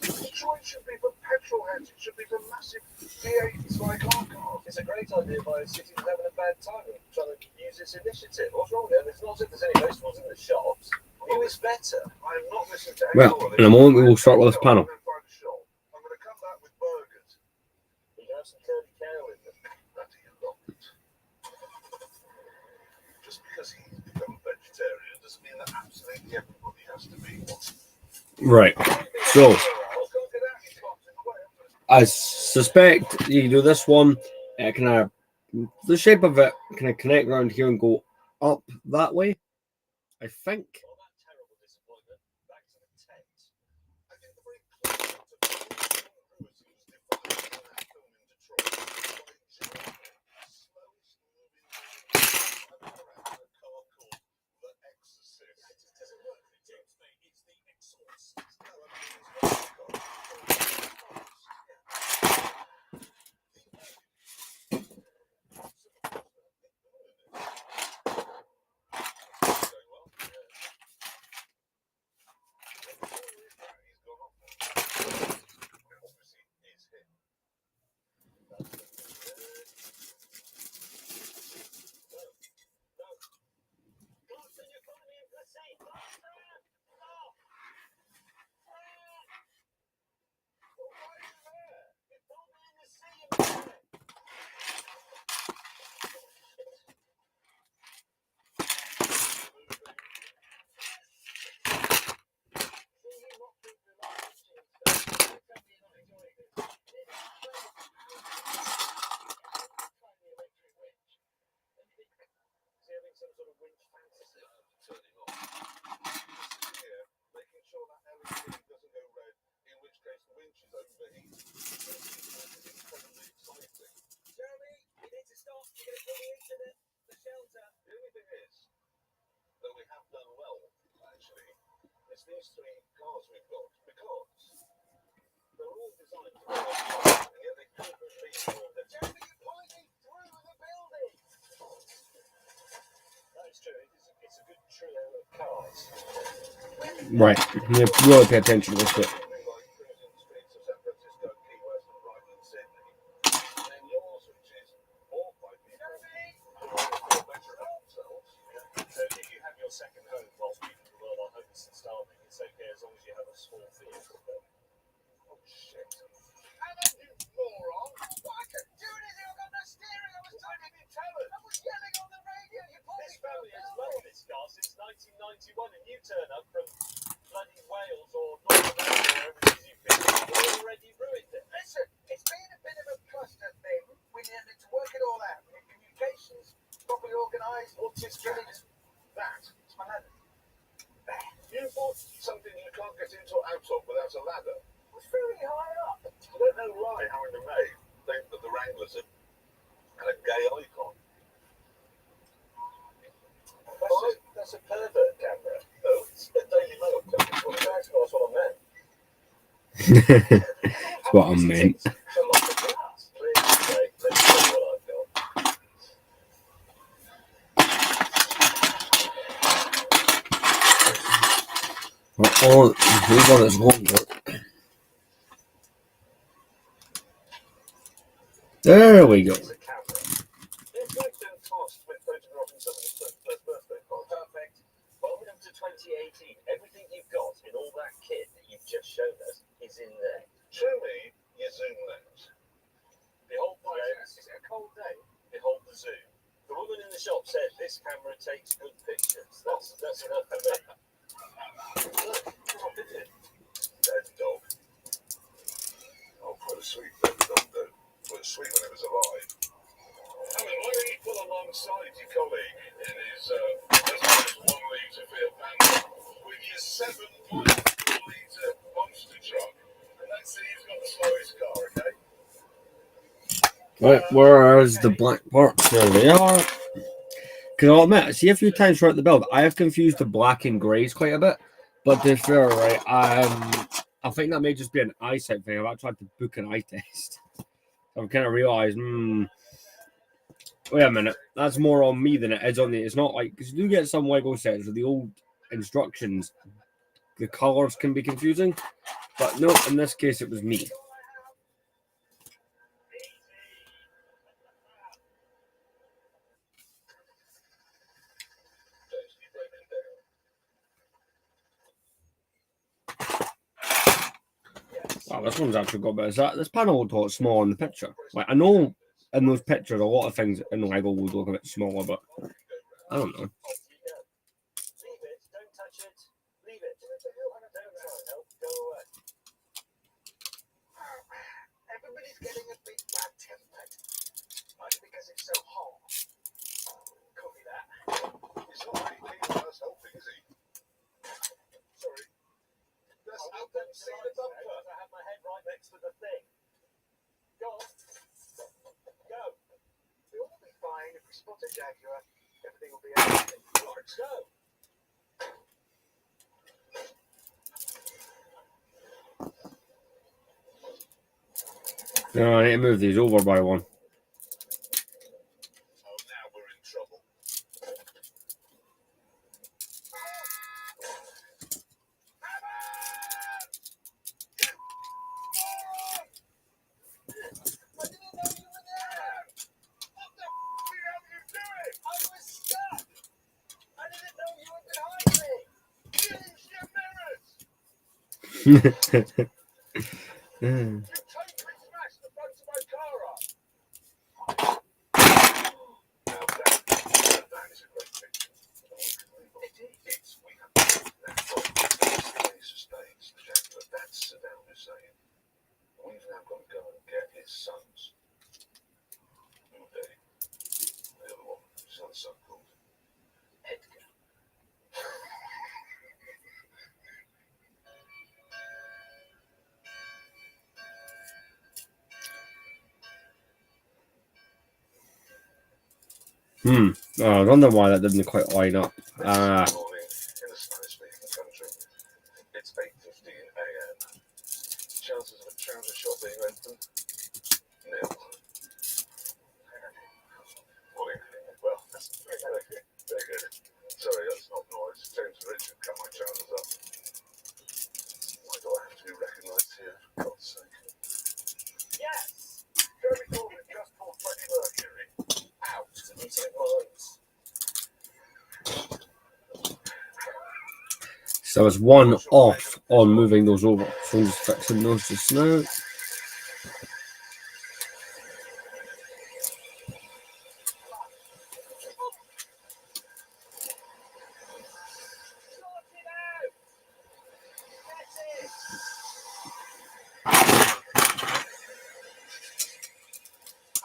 Speaker 2: Detroit should be for petrol heads. It should be for massive V8s like our cars. It's a great idea by a city that's having a bad time and trying to use this initiative. What's wrong with it? It's not as if there's any vegetables in the shops. It was better. I am not listening to
Speaker 1: Well, in a moment we will start with this panel.
Speaker 2: I'm going to come back with burgers. You can have some curly cow in them. Bloody lot. Just because he's become a vegetarian doesn't mean that absolutely everybody has to be one.
Speaker 1: Right. So, I suspect you can do this one. Can I, the shape of it, can I connect around here and go up that way? I think.
Speaker 2: These three cars we've got because they're all designed to work, and yet they couldn't be more than Jeremy, you're pointing through the building. That is true. It's a good trio of cars.
Speaker 1: Right. You have to really pay attention to this bit.
Speaker 2: Second home whilst people in the world are homeless and starving. It's okay as long as you have a small vehicle. Oh shit. Alan, you moron! What I could do anything, I've got no steering, I was trying to be tellers. I was yelling on the radio, you pulled me. This family has loved this car since 1991 and you turn up from bloody Wales or North America or wherever it is you've been. You've already ruined it. Listen, it's been a bit of a cluster thing. We needed to work it all out. We need communications, properly organised, multistream. That. You bought something you can't get into or out of without a ladder. It's very high up. I don't know why Howard and May think that the Wranglers had a gay icon. That's a pervert camera. Oh, it's a Daily Mail. That's what I meant.
Speaker 1: That's what I meant.
Speaker 2: It's a lot of glass. Let's see what I've got.
Speaker 1: Oh, we've got this homework. There we go.
Speaker 2: It's a camera. It's like doing tasked with photographing somebody's first birthday party. Perfect. Welcome to 2018. Everything you've got in all that kit that you've just shown us is in there. Show me your zoom lens. Behold the lens. Is it a cold day? Behold the zoom. The woman in the shop said this camera takes good pictures. That's enough for me. Look, what is it? Dead dog. Oh, quite a sweet dead dog, though. Quite sweet when it was alive. Alan, why don't you pull alongside your colleague in his as 1 litre Fiat Panda with your 7.4 litre monster truck, and let's see who's got the slowest car, okay?
Speaker 1: Right, where is the black parts? There they are. Because I'll admit, I see a few times throughout the build, I have confused the black and greys quite a bit. But to be fair, right, I think that may just be an eyesight thing. I've actually had to book an eye test. I've kind of realised, Wait a minute, that's more on me than it is on the. It's not like because you do get some Lego sets with the old instructions. The colors can be confusing, but no, in this case it was me. Wow, this one's actually got better. That this panel looked a lot smaller in the picture. Like I know in those pictures a lot of things in Lego would look a bit smaller, but I don't know.
Speaker 4: Leave it. Don't touch it. Leave it. Don't try and help. Go away. Everybody's getting a bit bad-tempered. Might because it's so hot. Could be that.
Speaker 2: He's not really keen on us helping, is he? Sorry. Let's help them see the bumper.
Speaker 4: I have my head right next to the thing. Go on. Go.
Speaker 2: We'll all be fine if we spot a jaguar. Everything will be okay.
Speaker 4: Right. Go.
Speaker 1: No, I need to move these over by one.
Speaker 2: Oh, now we're in trouble.
Speaker 4: I didn't know you were there.
Speaker 2: What the hell are you doing?
Speaker 4: I was stuck. I didn't know you were behind me.
Speaker 2: Use your mirrors!
Speaker 1: Hmm.
Speaker 2: You totally smashed the front of my car up! Now that is a great picture. It's we have that from sustains the jaguar. That's Saddam Hussein. We've now got to go and get his sons. Who are they? The other one, his other son called Edgar.
Speaker 1: Oh, I wonder why that didn't quite line up.
Speaker 2: This morning in a Spanish-speaking country. It's 8:15 a.m. Chances of a trouser shop being open? Nil. Morning. Well, that's very good. Very good. Sorry, that's not noise. James and Richard cut my trousers up. Why do I have to be recognised here? For God's sake.
Speaker 4: Yes.
Speaker 2: Jeremy Corbyn just called Freddie Mercury out.
Speaker 4: He's in minds.
Speaker 1: So it's one off on moving those over. So I'm just fixing those just now.
Speaker 4: Sort it out. Get it.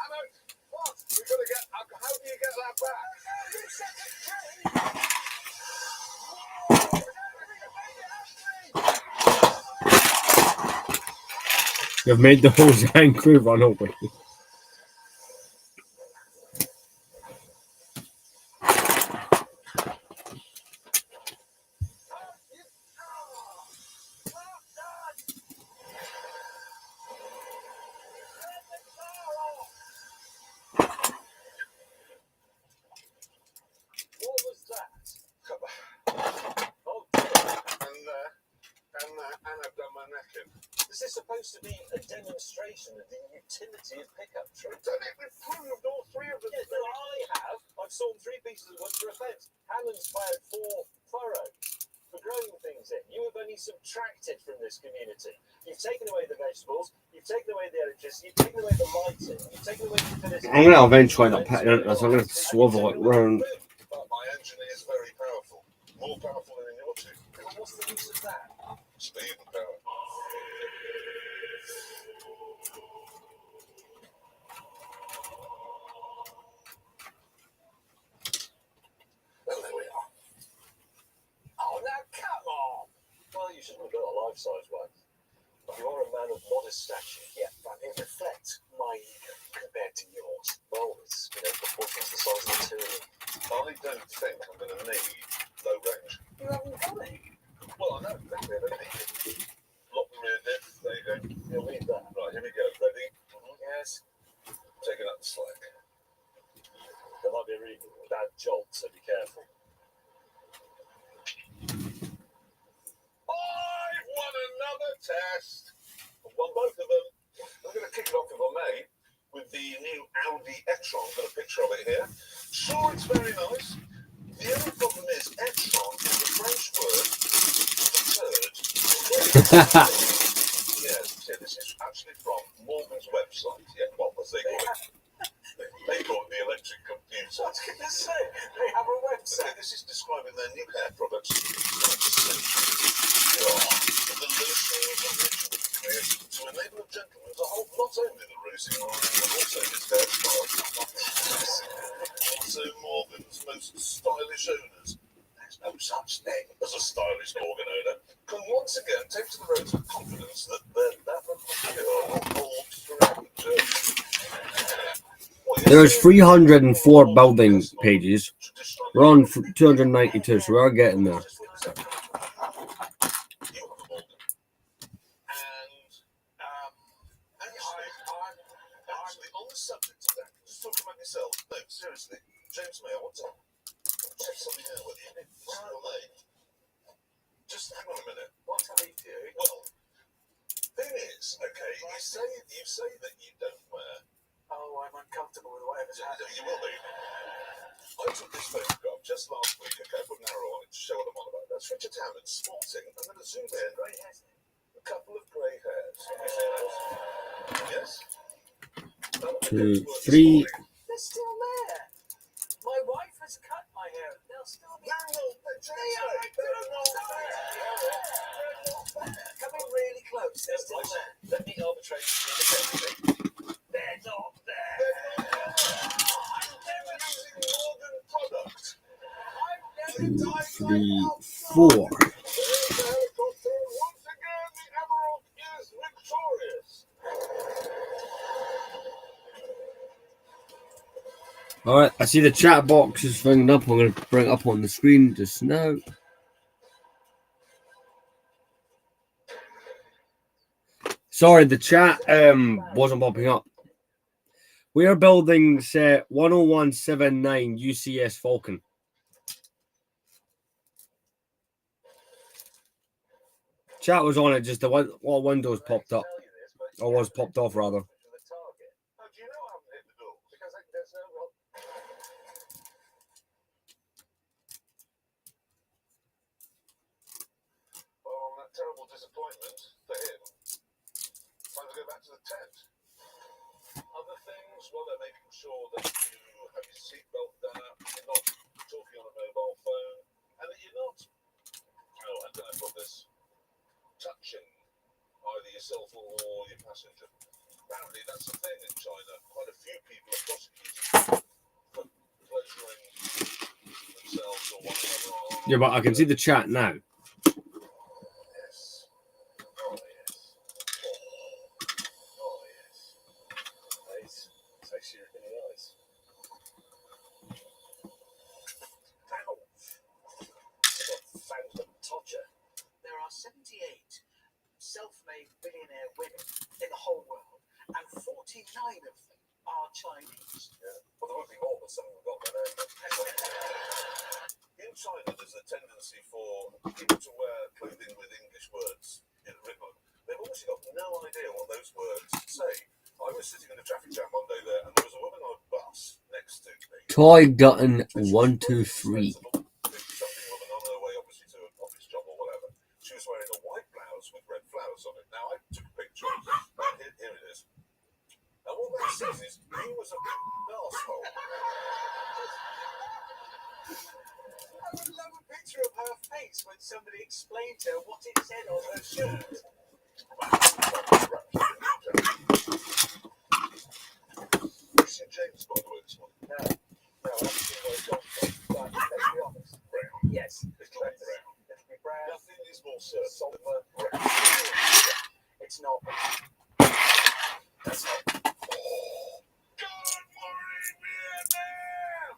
Speaker 2: Alex, what? We've got to get. How do you get that back?
Speaker 4: You set it free.
Speaker 1: You've made the whole Zang crew run away.
Speaker 4: What was that? Oh,
Speaker 2: And I've done my neck in.
Speaker 4: this is supposed to be a demonstration of the utility of pickup
Speaker 2: We've
Speaker 4: trucks.
Speaker 2: done it. We've proved all three of them.
Speaker 4: Yes, no, I have. I've sawn 3 pieces of wood for a fence. Hammond's plowed 4 furrows for growing things in. You have only subtracted from this community. You've taken away the vegetables. You've taken away the electricity. You've taken away the lighting. You've taken away the utility.
Speaker 1: I'm gonna eventually end up putting it into this. I'm gonna swivel it round.
Speaker 2: But my engine is very powerful. More powerful than in your two.
Speaker 4: Well, what's the use of that?
Speaker 2: Speed and power.
Speaker 4: Well, there we are. Oh, now come on! Well, you shouldn't have got a life-size one. You are a man of modest stature. Yeah, but it reflects my ego compared to yours. Well, it's, proportional to the size of the material.
Speaker 2: I don't think I'm going to need low range.
Speaker 4: You haven't got it.
Speaker 2: Well, I know exactly. I don't need it. Lock the rear diff. There you go.
Speaker 4: You'll need that.
Speaker 2: Right, here we go. Ready?
Speaker 4: Yes.
Speaker 2: Taking up the slack. pt11. Got a picture of it here. Sure, it's very nice. The only problem is etron is the French word for turd. Yes, yeah, this is actually from Morgan's website. Yeah, well, as they call it. They call it the electric computer.
Speaker 4: I was going to say, they have a website.
Speaker 2: This is describing their new hair products. The lotion was originally created to enable a gentleman to hold not only the rosy line, but also his hairstyle. So Morgan's most stylish owners, there's no such thing as a stylish organ owner, can once again take to the roads with confidence that their leather cure will hold forever.
Speaker 1: There's 304 building pages. We're on 292, so we're getting there.
Speaker 2: Actually, on the subject of that, just talking about yourself. No, seriously, James May, I want to check something out with you. Just hang on a minute. What are you doing? Well, thing is, okay, you say that you don't wear.
Speaker 4: Oh, I'm uncomfortable with whatever's happening.
Speaker 2: You will be. I took this photograph just last week. Okay, I put an arrow on it to show what I'm on about. That's Richard Hammond sporting. I'm going to zoom in. Grey hairs. A couple of grey hairs. Yes.
Speaker 1: 2, 3.
Speaker 4: They're still there. My wife has cut my hair. They'll still be. Coming really close. They're still there. Let me arbitrate. They're not there.
Speaker 1: Two, 3, 4. All right, I see the chat box is filling up. I'm going to bring it up on the screen just now. Sorry, the chat wasn't popping up. We are building set 10179 UCS Falcon. Chat was on it, just the what windows popped up, or was popped off rather.
Speaker 2: Terrible disappointment for him. Time to go back to the tent. Other things, well, they're making sure that you have your seatbelt done up, you're not talking on a mobile phone, and that you're not, I don't know what this, touching either yourself or your passenger. Apparently, that's the thing in China. Quite a few people are prosecuted for pleasuring themselves or one another.
Speaker 1: Yeah, but I can see the chat now.
Speaker 4: There are 78 self-made billionaire women in the whole world, and 49 of them are Chinese.
Speaker 2: Yeah. Well, there would be more, but some of them got their name. In China, there's a tendency for people to wear clothing with English words written on. They've obviously got no idea what those words say. I was sitting in a traffic jam one day there, and there was a woman on a bus next to me.
Speaker 1: Toy Gutton 123.
Speaker 2: She was wearing a white blouse with red flowers on it. Now, I took a picture. Here it is. And what that says is, he was a arsehole.
Speaker 4: I would love a picture of her face when somebody explained to her what it said on her shirt.
Speaker 2: You see James, by the way, this one?
Speaker 4: No, I haven't seen where it's gone from. But let's be honest.
Speaker 2: Brown.
Speaker 4: Yes,
Speaker 2: It's like brown.
Speaker 4: it'll be brown.
Speaker 2: Nothing is more certain.
Speaker 4: Sulfur. It's not. That's not.
Speaker 2: Good morning, Vietnam!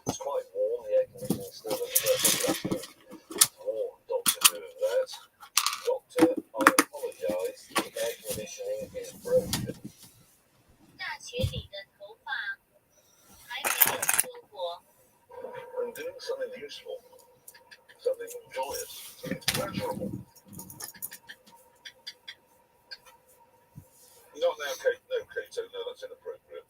Speaker 4: It's quite warm. The air conditioning still doesn't warm. Doctor doing that. Doctor, I apologise. The air conditioning is broken.
Speaker 5: 大学里的头发还没有说过。
Speaker 2: I'm doing something useful, something joyous, something pleasurable. Not now, Kate. No, Kato. No, that's inappropriate.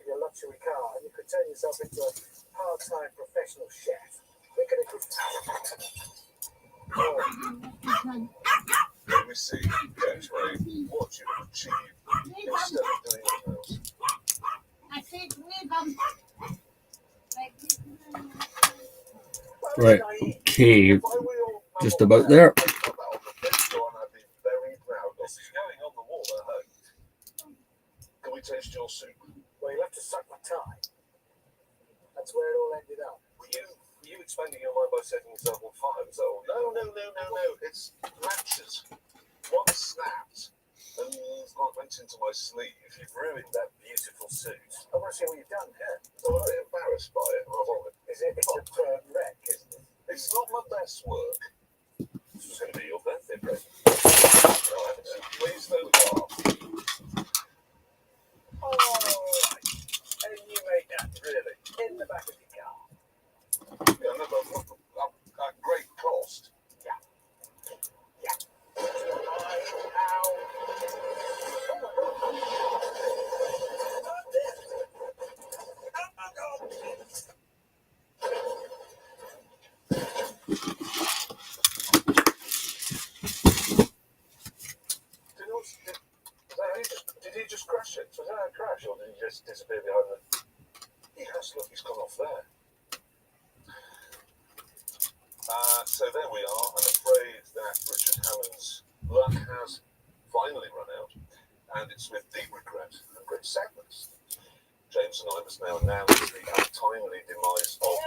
Speaker 4: your luxury car and you could turn yourself into a part-time professional chef. We could improve.
Speaker 2: Let me see, X-Ray, what you have achieved instead of doing it else.
Speaker 1: Right. Okay. Just about there.
Speaker 2: This is going on the wall at home. Can we taste your soup?
Speaker 4: Well, you'll have to suck my tie. That's where it all ended up.
Speaker 2: Were you expanding your mind by setting yourself on fire? Was that all? No. It's matches. One snapped and went into my sleeve. You've ruined that beautiful suit.
Speaker 4: I want to see what you've done here.
Speaker 2: I'm a bit embarrassed by it.
Speaker 4: It's a wreck, isn't it?
Speaker 2: It's not my best work. This was going to be your birthday present. Please don't laugh.
Speaker 4: Oh, right. And you made that, really? In the back of your car?
Speaker 2: Yeah, no, but at great cost.
Speaker 4: Yeah.
Speaker 2: Did he just crash it? Was that a crash, or did he just disappear behind the... Yes, look, he's gone off there. So there we are. I'm afraid that Richard Hammond's luck has finally run out, and it's with deep regret and great sadness. James and I must now announce the untimely demise of...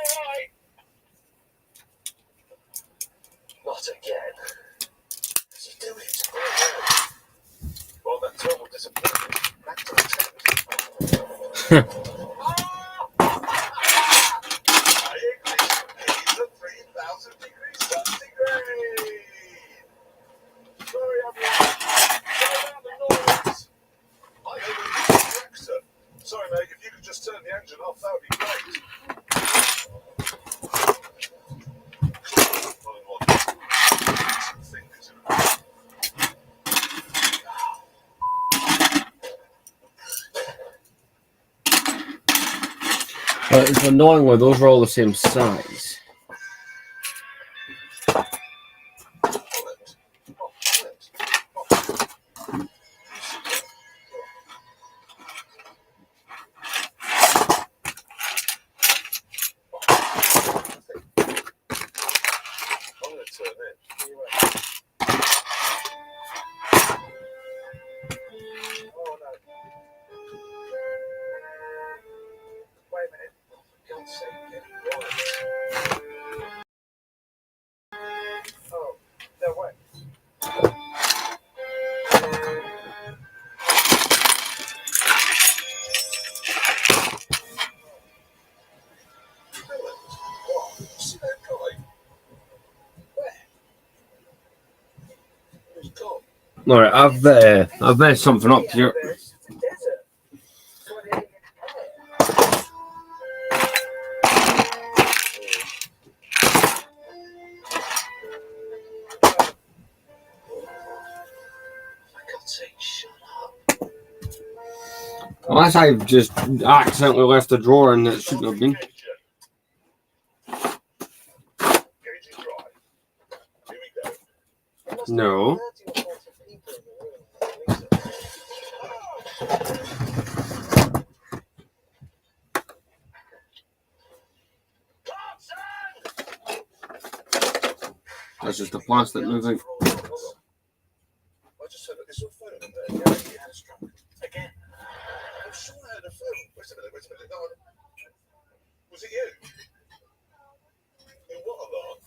Speaker 2: Not again. What's he doing? Well, that terrible disappointment. Back to the tent. He's at 3,000 degrees centigrade. Sorry, everyone. Sorry about the noise. I overheated the reactor. Sorry, mate. If you could just turn the engine off, that would be great.
Speaker 1: But it's annoying when those are all the same size. All right, I've made something up here. Unless I've just accidentally left the drawer and it shouldn't have been. No. That's just the plastic moving.
Speaker 2: I just said, is your phone in there? Yeah, he had a stroke. Again? I'm sure I had a phone. Wait a minute. No, was it you? In what alarm?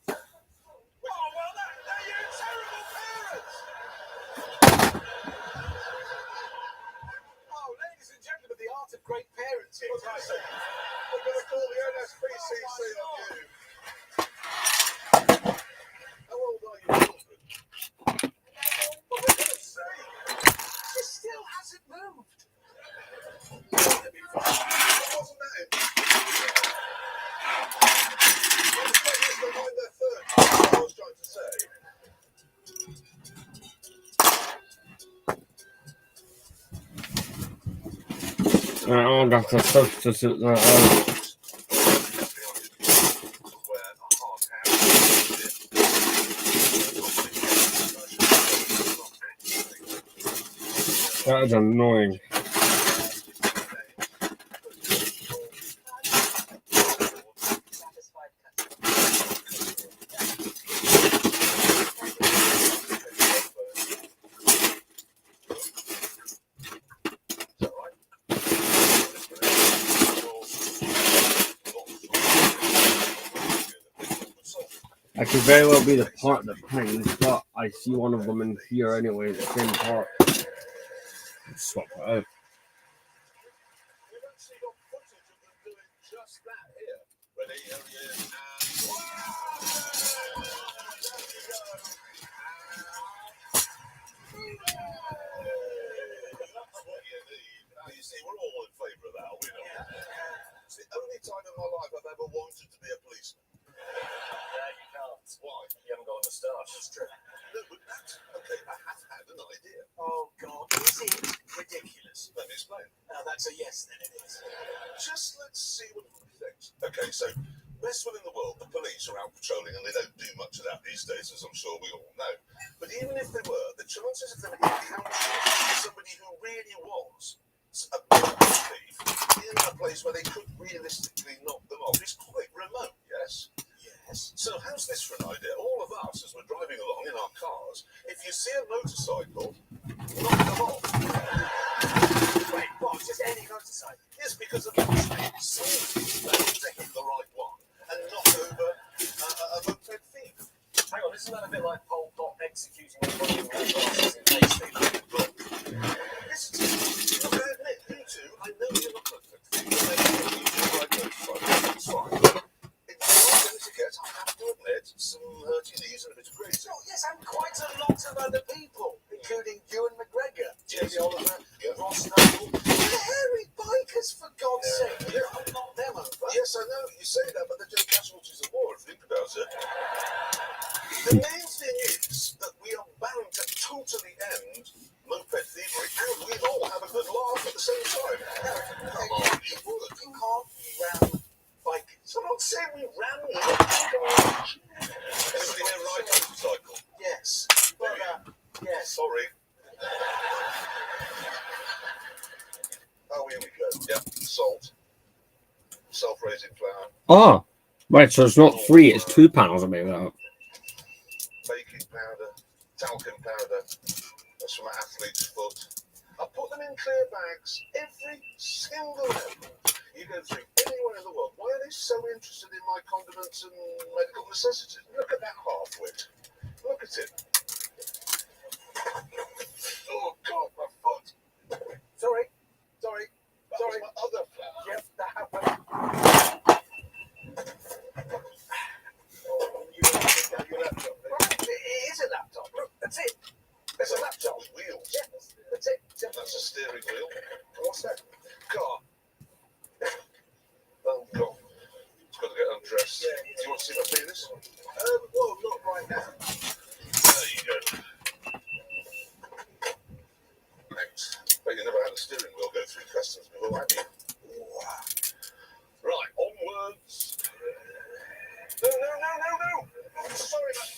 Speaker 2: Oh, well, they're you terrible parents! Oh, ladies and gentlemen, the art of great parenting. We're going to call the NSPCC on you. How old are your children? Well, we're going to see. She still hasn't moved. Wasn't that it?
Speaker 1: I'll have to substitute that out. That is annoying. I could very well be the part that pings, but I see one of them in here anyway, the same part. Swap it out.
Speaker 2: We've actually got footage of them doing just that here. Ready, here he is, and that's what you need. Now, you see, we're all in favour of that, are we not? It's the only time in my life I've ever wanted to be a policeman. You can't. Why? You haven't got a moustache. That's true. No, but that's okay. I have had an idea.
Speaker 4: Oh, God, is it ridiculous?
Speaker 2: Let me explain.
Speaker 4: That's a yes, then it is.
Speaker 2: Just let's see what everybody thinks. Okay, so best one in the world, the police are out patrolling, and they don't do much of that these days, as I'm sure we all know. But even if they were, the chances of them encountering somebody who really was a thief in a place where they could realistically knock them off is quite remote, yes? Yes. So how's this for an idea? All of us, as we're driving along in our cars, if you see a motorcycle, knock them off.
Speaker 4: Wait, what? Just any motorcycle?
Speaker 2: Yes, because of the mistake. Somebody's to hit the right one and knock over a moped thief.
Speaker 6: Hang on, isn't that a bit like Pol Pot executing a bunch of glasses in Tasty?
Speaker 2: Look, listen to me. Look, I admit, you two, I know you're not perfect. You may not use the right motorcycle. That's fine. If you are going to get, I have to admit, some hurty knees and a bit of grace.
Speaker 4: Oh, yes, and quite a lot of other people, including Ewan McGregor,
Speaker 2: Yes.
Speaker 4: Jamie Oliver,
Speaker 2: Yeah.
Speaker 4: Ross Noble, the hairy bikers, for God's sake.
Speaker 2: Yeah.
Speaker 4: I'll knock them over.
Speaker 2: Yes, I know you say that, but they're just casualties of war, if you think about it. The main thing is that we are bound to totally end moped thievery, and we'd all have a good laugh at the same time. Come on, you would.
Speaker 4: You can't ram bikers.
Speaker 2: I'm not saying we ran them. Anybody here ride a motorcycle?
Speaker 4: Yes. But, yes.
Speaker 2: Sorry. Oh, here we go. Yep, salt. Self-raising flour.
Speaker 1: Oh, right, so it's not 3, it's 2 panels I made that up.
Speaker 2: Baking powder. Talcum powder. That's from an athlete's foot. I put them in clear bags. Every single one. You go through anywhere in the world. Why are they so interested in my condiments and medical necessities? Look at that half-wit. Look at it. Oh, God, my foot.
Speaker 4: Sorry.
Speaker 2: That was my other flour.
Speaker 4: Yep, that happened.
Speaker 2: You want to take out your laptop, then?
Speaker 4: It is a laptop. Look, that's it.
Speaker 2: It's a laptop with wheels.
Speaker 4: Yeah, that's it.
Speaker 2: That's a steering wheel. What's that? Car. Oh, God. It's got to get undressed.
Speaker 4: Yeah.
Speaker 2: Do you want to see my penis?
Speaker 4: Well, not right now.
Speaker 2: There you go. Thanks. Bet you never had a steering wheel go through customs before, have you? Right, onwards. No. Sorry, man.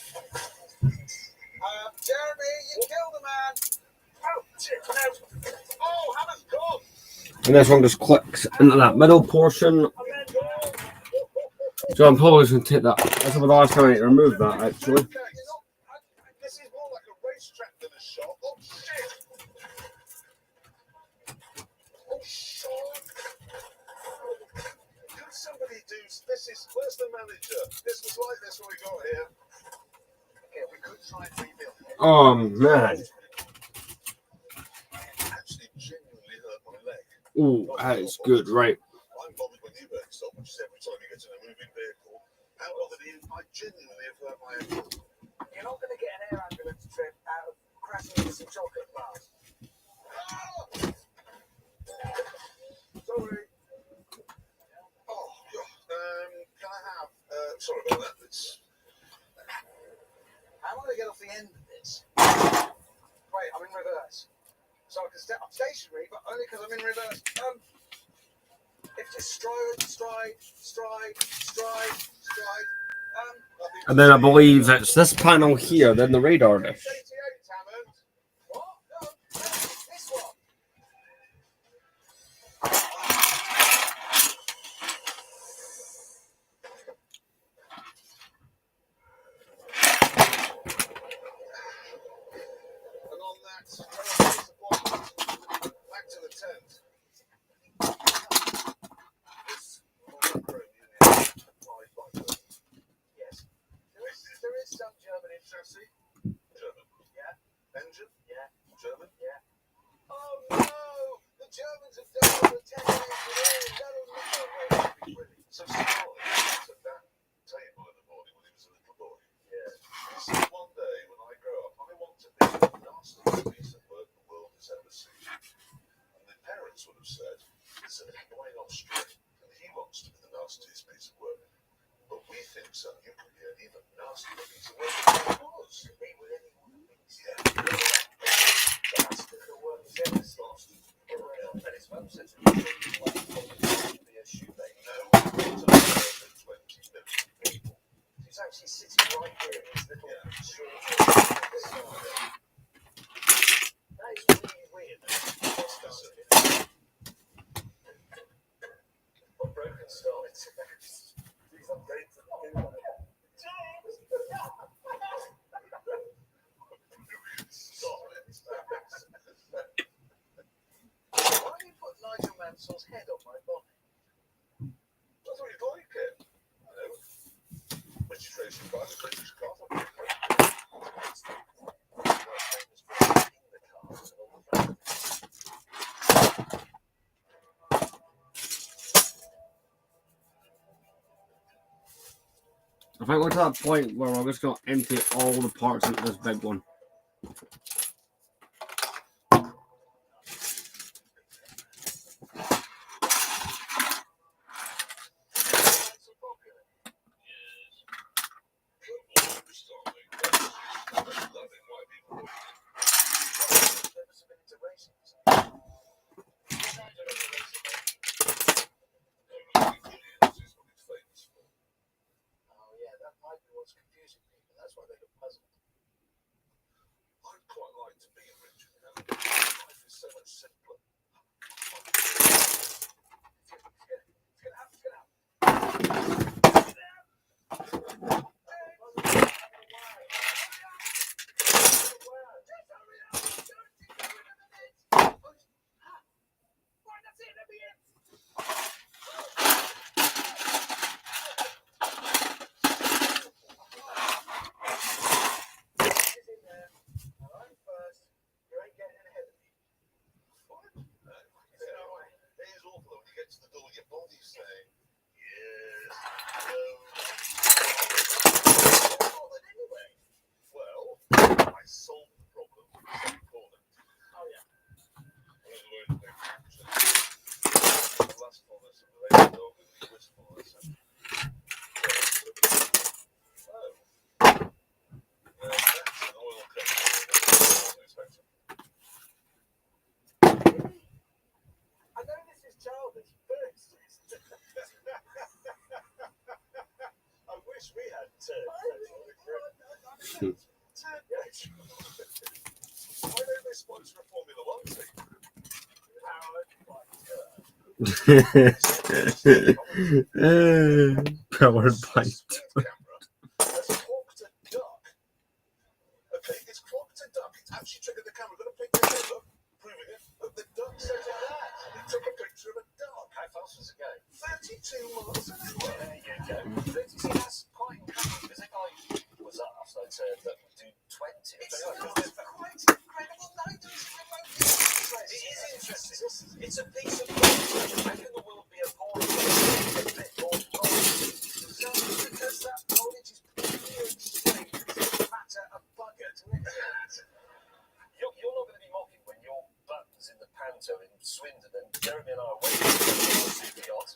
Speaker 4: Jeremy, you killed a man.
Speaker 2: Oh, shit, no. Oh, Hannah's gone.
Speaker 1: And this one just clicks into that middle portion. So I'm probably just going to take that. That's the last time I need to remove that, actually.
Speaker 2: Okay, this is more like a racetrack than a shop. Oh, shit. Oh, shit. Could somebody do this? Where's the manager? This was like this when we got here.
Speaker 4: Yeah, we could try and rebuild it.
Speaker 1: Oh, man.
Speaker 2: Actually, genuinely hurt my leg.
Speaker 1: Ooh, that is good, right.
Speaker 2: I'm bothered when you burn yourself, which is every time you get in a moving vehicle. How bothered are you? I genuinely have hurt my ankle.
Speaker 4: You're not going to get an air ambulance trip out of crashing into some chocolate bars.
Speaker 2: Sorry. Oh, God. Can I have? Sorry about that. It's.
Speaker 4: How am I going to get off the end of this? Wait, I'm in reverse. So I can step up stationary, but only because I'm in reverse.
Speaker 2: If you stride.
Speaker 1: And then I believe it's this panel here, then the radar dish.
Speaker 2: What? No, this one. And on that, back to the tent. This monochrome unit applied by German. Yes. There is some German in chassis. German. Yeah. Engine. Yeah. German. Yeah. Oh no! The Germans have done all the test engineering. That'll never be brilliant. So Stalin sat at that table in the morning when he was a little boy. Yeah. He said one day when I grow up, I want to be the nastiest piece of work the world has ever seen. And the parents would have said, it's an annoying offspring, and he wants to be the nastiest piece of work. But we think so. You could be an even nastier piece of work than he was. Be with anyone who thinks. Yeah. That's the work is ever nasty. And his mum said to me, to be a shoemaker. No, not a more than 20 million people. He's actually sitting right here in his little short. That is really weird. What broken style it's these updates are James! Stop it. Why do you put Nigel Mansell's head on my bonnet? I thought you'd like it. I know. Registration by the British car.
Speaker 1: I think we're to that point where we're just going to empty all the parts into this big one.
Speaker 2: That's why they look puzzled. I'd quite like to be a rich man. Life is so much simpler. Get out. To the door, your body's saying, yes, no. Anyway, well, I solved the problem in the second corner. Oh, yeah. The lustfulness of the lady dog and the wistfulness. Oh. That's an oil company. I know this is childish, but I wish we had turds. I know this one's for Formula One team.
Speaker 1: Powered by
Speaker 2: That's clocked a duck. Okay, it's clocked a duck. It's actually triggered the camera. We're going to pick this up. Look, proving it. Look, the duck said it that. It took a picture of a duck. How fast was it going? 32 miles an hour. There you go. See, that's quite incredible because if I was us, I'd say that we do 20. It's quite incredible. It is interesting. It's a piece of work. How can the world be a boring a bit more knowledge? Because that knowledge is pure and straight. It's a matter of bugger to it. You're not going to be mocking when your buttons in the panto in Swindon and Jeremy and I are waiting for the super yacht.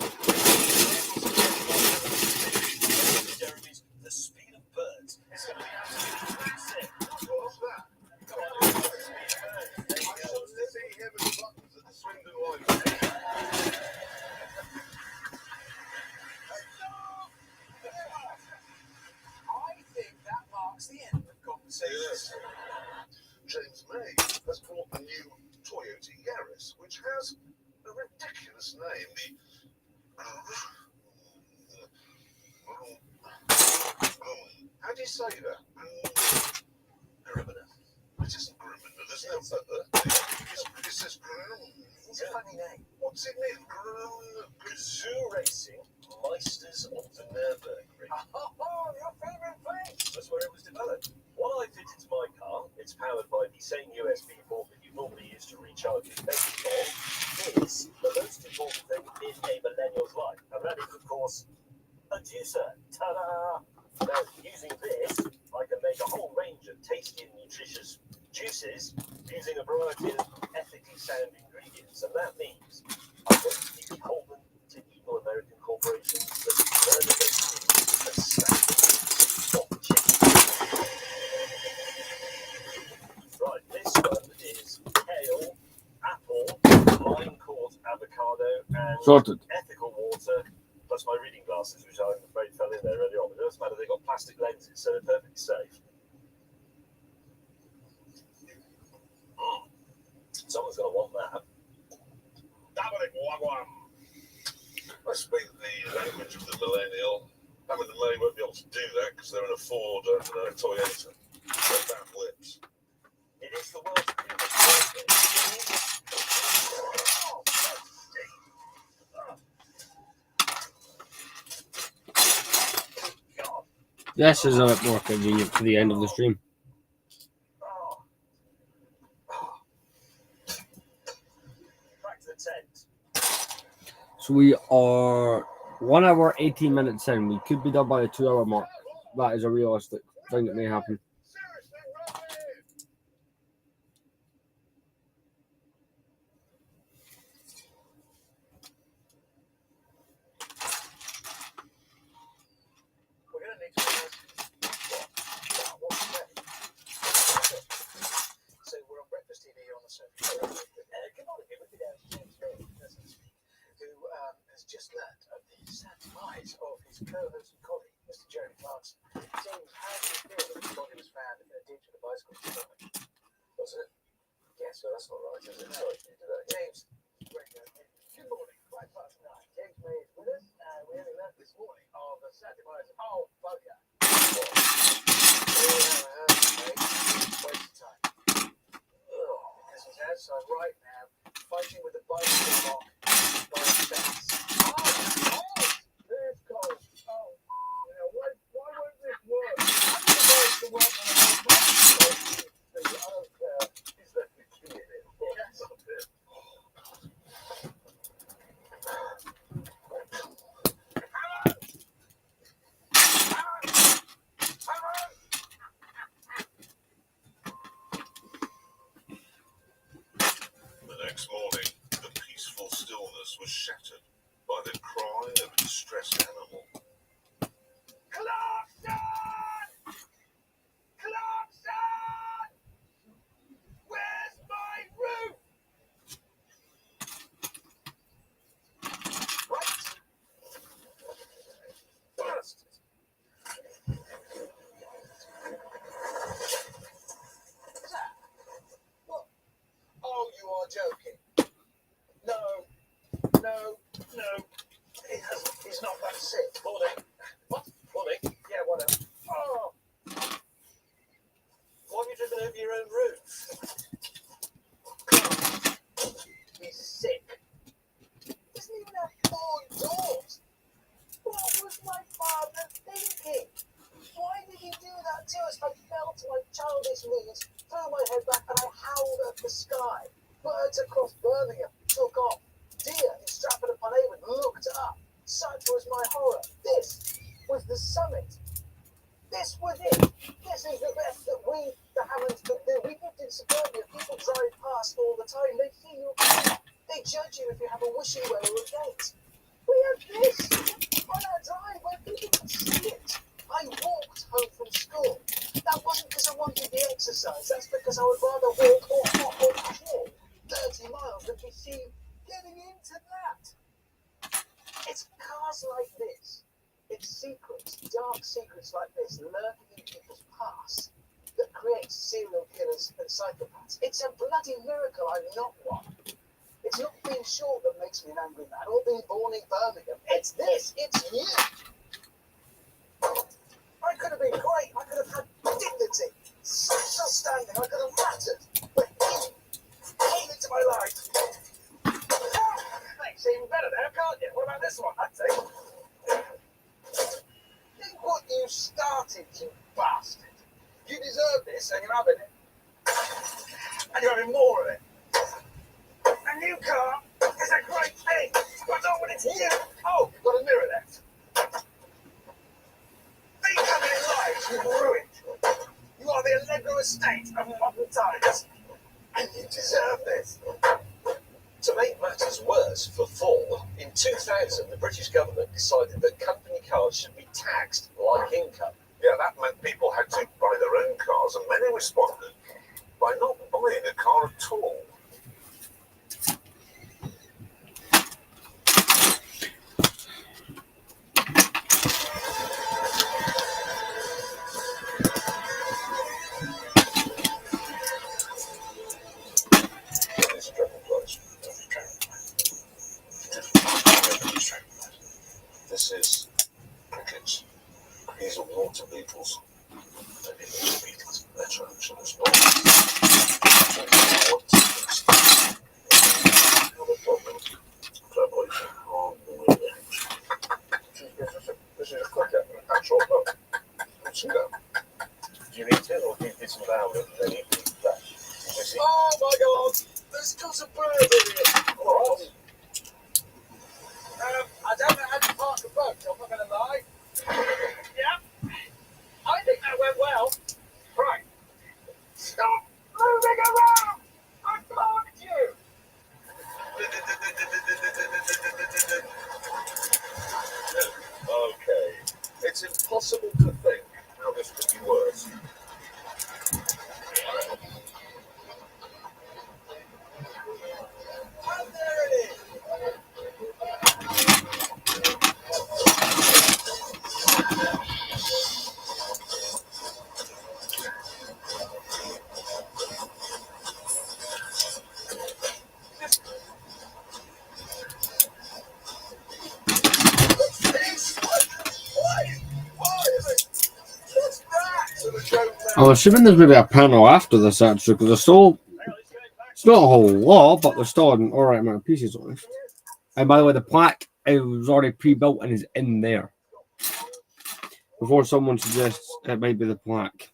Speaker 2: Yes. James May has brought the new Toyota Yaris, which has a ridiculous name. How do you say that? Grimina. It isn't Grimina. There's no other. It says Grimina.
Speaker 6: It's a funny name.
Speaker 2: What's it mean?
Speaker 6: Zoo Racing, Meisters of the Nürburgring.
Speaker 4: Oh, your favourite place.
Speaker 6: That's where it was developed. What I fit into my car, it's powered by the same USB port that you normally use to recharge your baby doll, is the most important thing in a millennial's life. And that is, of course, a juicer. Ta-da! Now, using this, I can make a whole range of tasty and nutritious juices using a variety of ethically sound ingredients. And that means I'm going to be beholden to evil American corporations that murder their kids and stack them off chicken. Right, this one is kale, apple, lime court, avocado, and
Speaker 1: Sorted.
Speaker 6: ethical water, plus my reading glasses, which I'm afraid fell in there earlier on. But it doesn't matter, they've got plastic lenses, so they're perfectly safe. Someone's going to want that.
Speaker 2: I speak the language of the millennial. They won't be able to do that because they're in a Ford and a Toyota. They're bad lips.
Speaker 6: It is the world's biggest birthday. God.
Speaker 1: This is a bit more convenient for the end of the stream.
Speaker 6: Back to the tent.
Speaker 1: So we are 1 hour 18 minutes in. We could be done by the 2 hour mark. That is a realistic thing that may happen.
Speaker 2: Seriously, run in!
Speaker 6: We're going to need to realize what's next. So we're on Breakfast TV on the sofa. Good morning, we'll be down to James May, who has just learned of the sad demise of his co-host and colleague, Mr. Jeremy Clarkson. James, how do you feel that his body was found in a ditch with a bicycle stomach? Was it? Yes, well, that's not right, is it? Sorry to do that. James, good morning. 9:05. James May is with us. We only learned this morning of the sad demise of bugger. Waste of time. Because he's outside right now, fighting with the bicycle lock by a fence.
Speaker 4: It's cold. Oh, yeah, why won't this work? I'm supposed to work on a whole bunch. I don't care.
Speaker 6: He's left me key in it. Yes.
Speaker 2: The next morning, the peaceful stillness was shattered by the cry of a distressed animal.
Speaker 4: Clarkson! Clarkson! Where's my roof?
Speaker 6: Right. Bastard.
Speaker 4: What? Oh, you are joking. No.
Speaker 6: He's not that sick. Morning. What? Morning. Yeah, whatever. Oh. Why have you driven over your own roof?
Speaker 4: He's sick. Doesn't even have 4 doors. What was my father thinking? Why did he do that to us? I felt my childish knees, threw my head back, and I howled at the sky. Birds across Birmingham took off. Deer in Stratford upon Avon looked up. Such was my horror. This was the summit. This was it. This is the best that we, the Hammonds, could do. We lived in suburbia. People drive past all the time. They see you. They judge you if you have a wishing well or a gate. We had this on our drive where people could see it. I walked home from school. That wasn't because I wanted the exercise. That's because I would rather walk or crawl 30 miles than be seen getting into that. It's cars like this. It's secrets, dark secrets like this lurking in people's past that create hates serial killers and psychopaths. It's a bloody miracle I'm not one. It's not being short that makes me an angry man, or being born in Birmingham. It's this. It's you. I could have been great. I could have had dignity, social standing. I could have mattered. But you came into my life. Makes it even better now, can't you? What about this one? I'd say. Think what you started, you bastard. You deserve this, and you're having it. And you're having more of it. A new car is a great thing, but not when it's you. Oh, you've got a mirror left. These coming in lives you've ruined. You are the Allegro estate of modern times. And you deserve this.
Speaker 6: To make matters worse for Ford, in 2000 the British government decided that company cars should be taxed like income.
Speaker 2: Yeah, that meant people had to buy their own cars, and many responded by not buying a car at all. This is crickets. These are water beetles. Maybe water beetles are better option as well. This is a cricket, an actual book. See that?
Speaker 6: Do you need it, or do you disavow it and then eat the flesh?
Speaker 4: Oh my God! There's got a bird in here.
Speaker 6: What?
Speaker 4: I don't know how to park a boat, I'm not going to lie. Yeah, I think that went well. Right. Stop moving around! I blocked you!
Speaker 2: Okay. It's impossible to think how this could be worse.
Speaker 4: And there it is.
Speaker 1: I'm assuming there's maybe a panel after this actually, because there's still, it's not a whole lot, but there's still an alright amount of pieces on it. And by the way, the plaque was already pre-built and is in there. Before someone suggests it might be the plaque.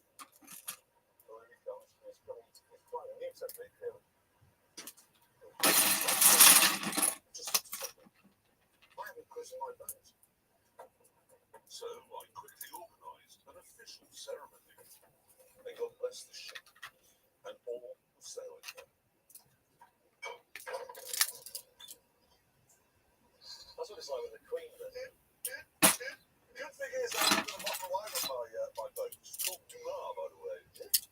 Speaker 2: So I quickly organised an official ceremony. May God bless the ship and all who sail it.
Speaker 6: That's what it's like with the Queen.
Speaker 2: The good thing is I'm not going to walk away with my boat. It's called Dunar, by the way.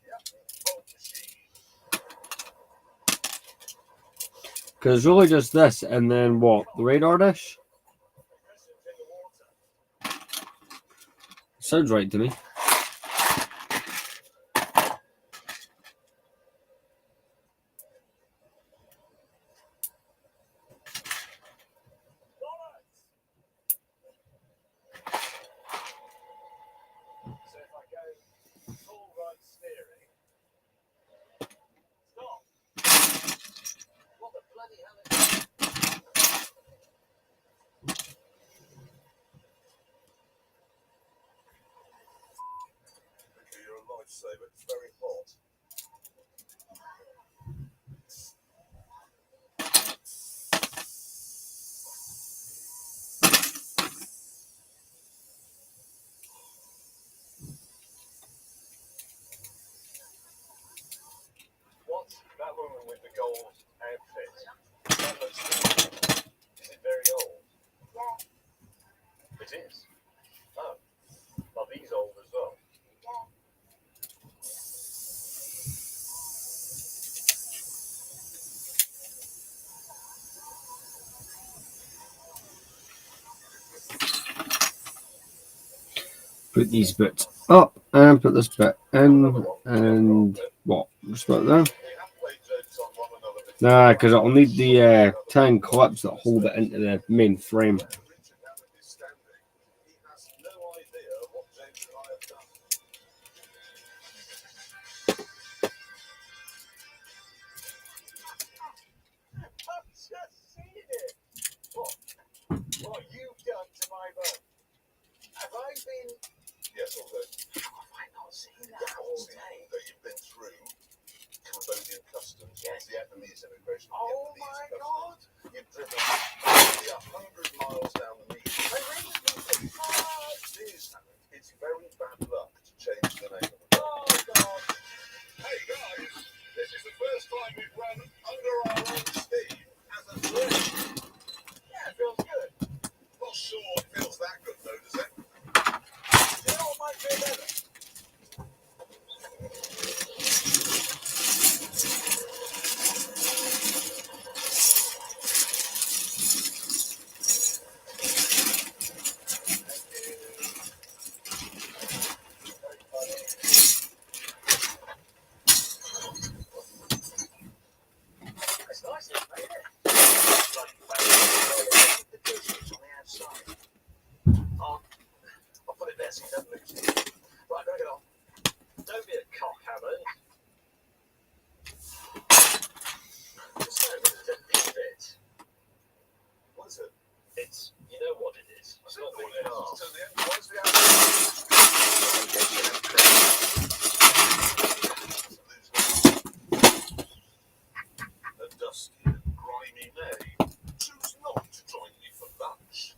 Speaker 2: Yeah, boat machine.
Speaker 1: Because it's really just this, and then what? The radar dish? Sounds right to me.
Speaker 6: So if I go full right steering, stop. What the bloody hell is that?
Speaker 2: You're a lifesaver. It's very hot.
Speaker 6: What's that woman with the gold outfit? That looks good. Is it very old? Yeah. It is? Oh. Are these old as well?
Speaker 1: Put these bits up and put this bit in, and what? Just about there. Nah, because I'll need the 10 clips that hold it into the main frame.
Speaker 4: I've just seen it. What you've done to my boat. Have I been...
Speaker 2: Yes, all day.
Speaker 4: Have I not seen that all day?
Speaker 2: That you've been through Cambodian customs,
Speaker 4: Yes.
Speaker 2: Vietnamese immigration.
Speaker 4: Oh
Speaker 2: Vietnamese
Speaker 4: my
Speaker 2: customs.
Speaker 4: God.
Speaker 2: You've driven nearly 100 miles down the beach.
Speaker 4: I really think
Speaker 2: It's very bad luck to change the name of the boat.
Speaker 4: Oh God.
Speaker 2: Hey guys, this is the first time we've run under our own steam as a threat.
Speaker 4: Yeah, it feels good.
Speaker 2: Not sure it feels that good though, does it?
Speaker 4: You know what might feel better? It's nice, isn't it? Like, the dishes on the outside. I'll put it there so you don't lose it. Right, bring it on.
Speaker 6: Don't be a cock, Hammond. Just know that it's a deep bit.
Speaker 2: What is it?
Speaker 6: It's, you know what it is. It's not the car.
Speaker 2: So the end, where's the outside? A dusty and grimy May choose not to join me for lunch.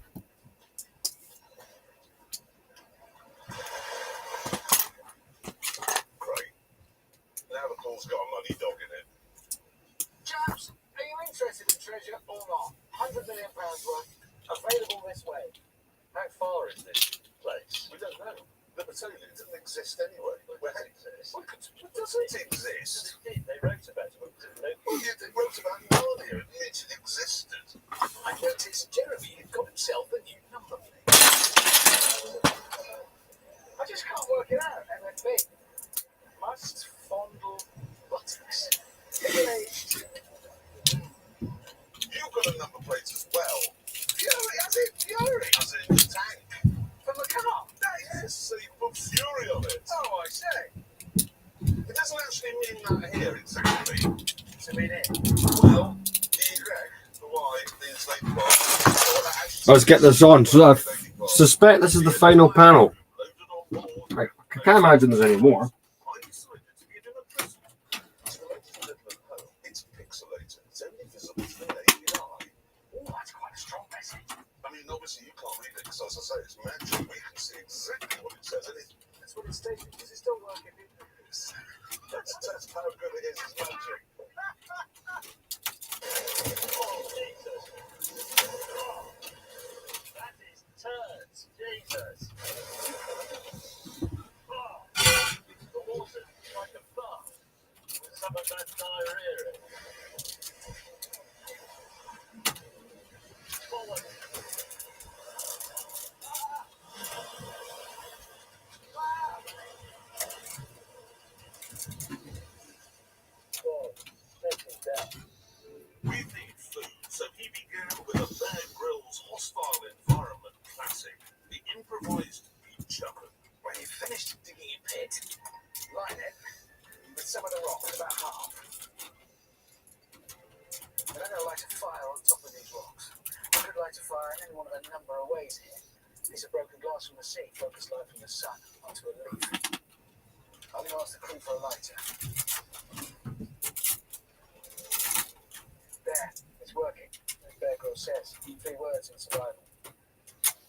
Speaker 2: Great. Now the pool's got a muddy dog in it.
Speaker 4: Chaps, are you interested in treasure or not? £100 million worth. Available this way.
Speaker 6: How far is this place?
Speaker 2: We don't know. The battalion doesn't exist anyway.
Speaker 6: Where does it exist?
Speaker 2: It doesn't exist.
Speaker 6: They wrote about it, but no
Speaker 2: Well, they wrote about Narnia and it existed.
Speaker 4: I noticed Jeremy had got himself a new number plate. I just can't work it out. MFB. Must fondle buttocks. Middle-aged.
Speaker 2: You've got a number plate as well. Fury, as in Fury. As in the tank.
Speaker 4: From the car.
Speaker 2: Yes, so you put Fury on it.
Speaker 4: Oh, I say.
Speaker 2: It doesn't actually mean that here exactly.
Speaker 4: To mean it.
Speaker 2: Well, the Y, the Y, the inflated box.
Speaker 1: Let's get this on. So I suspect this is the final panel. I can't imagine there's any more.
Speaker 2: I decided to give him a present. It's related to Littleman Home. It's pixelated. It's only visible to the naked eye.
Speaker 4: Oh, that's quite a strong message.
Speaker 2: I mean, obviously you can't read it because, as I say, it's magic. We can see exactly what it says. And
Speaker 4: That's what it stated. Is it still working?
Speaker 2: that's how good it is. It's magic.
Speaker 6: Oh, Jesus. Oh, that is turds. Jesus. Oh, the water's like a bath. Someone had diarrhea. Forward. Oh, take it down.
Speaker 2: We need food, so he began with a Bear Grylls hostile environment classic, the improvised beach oven.
Speaker 4: When you finished digging your pit, line it with some of the rock, about half. And then I'll light a fire on top of these rocks. I could light a fire in any one of a number of ways here. Piece of broken glass from the sea, focused light from the sun onto a leaf. I'm going to ask the crew for a lighter. There, it's working. As Bear Grylls says, 3 words in survival.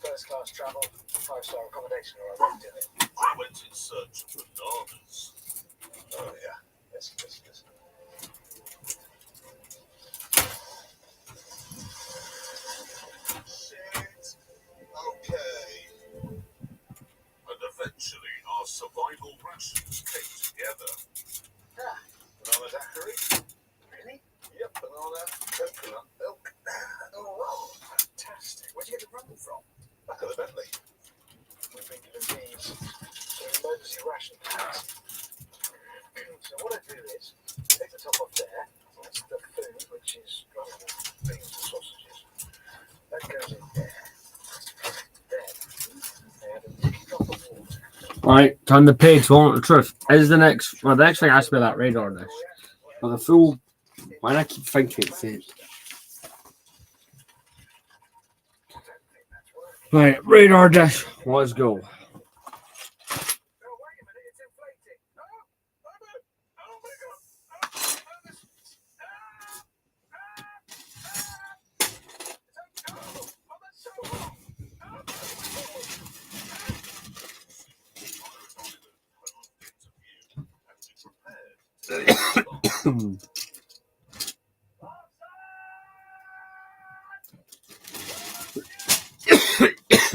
Speaker 4: First class travel, 5-star accommodation, or I won't do it.
Speaker 2: I went in search of bananas.
Speaker 4: Oh, yeah. Yes.
Speaker 2: Shit. Okay. And eventually our survival rations came together.
Speaker 4: Ah,
Speaker 2: Banana daiquiri?
Speaker 4: really?
Speaker 2: Yep, banana, coconut milk.
Speaker 4: Oh, wow. Fantastic. Where'd you get the rum from?
Speaker 2: Back of the Bentley.
Speaker 4: We're thinking of these. So
Speaker 1: Right, turn the page. Want the truth? Is the next? Well, the next thing has to be that radar dish. But the full. Why do I keep thinking it's it? Right, radar dish. Let's go.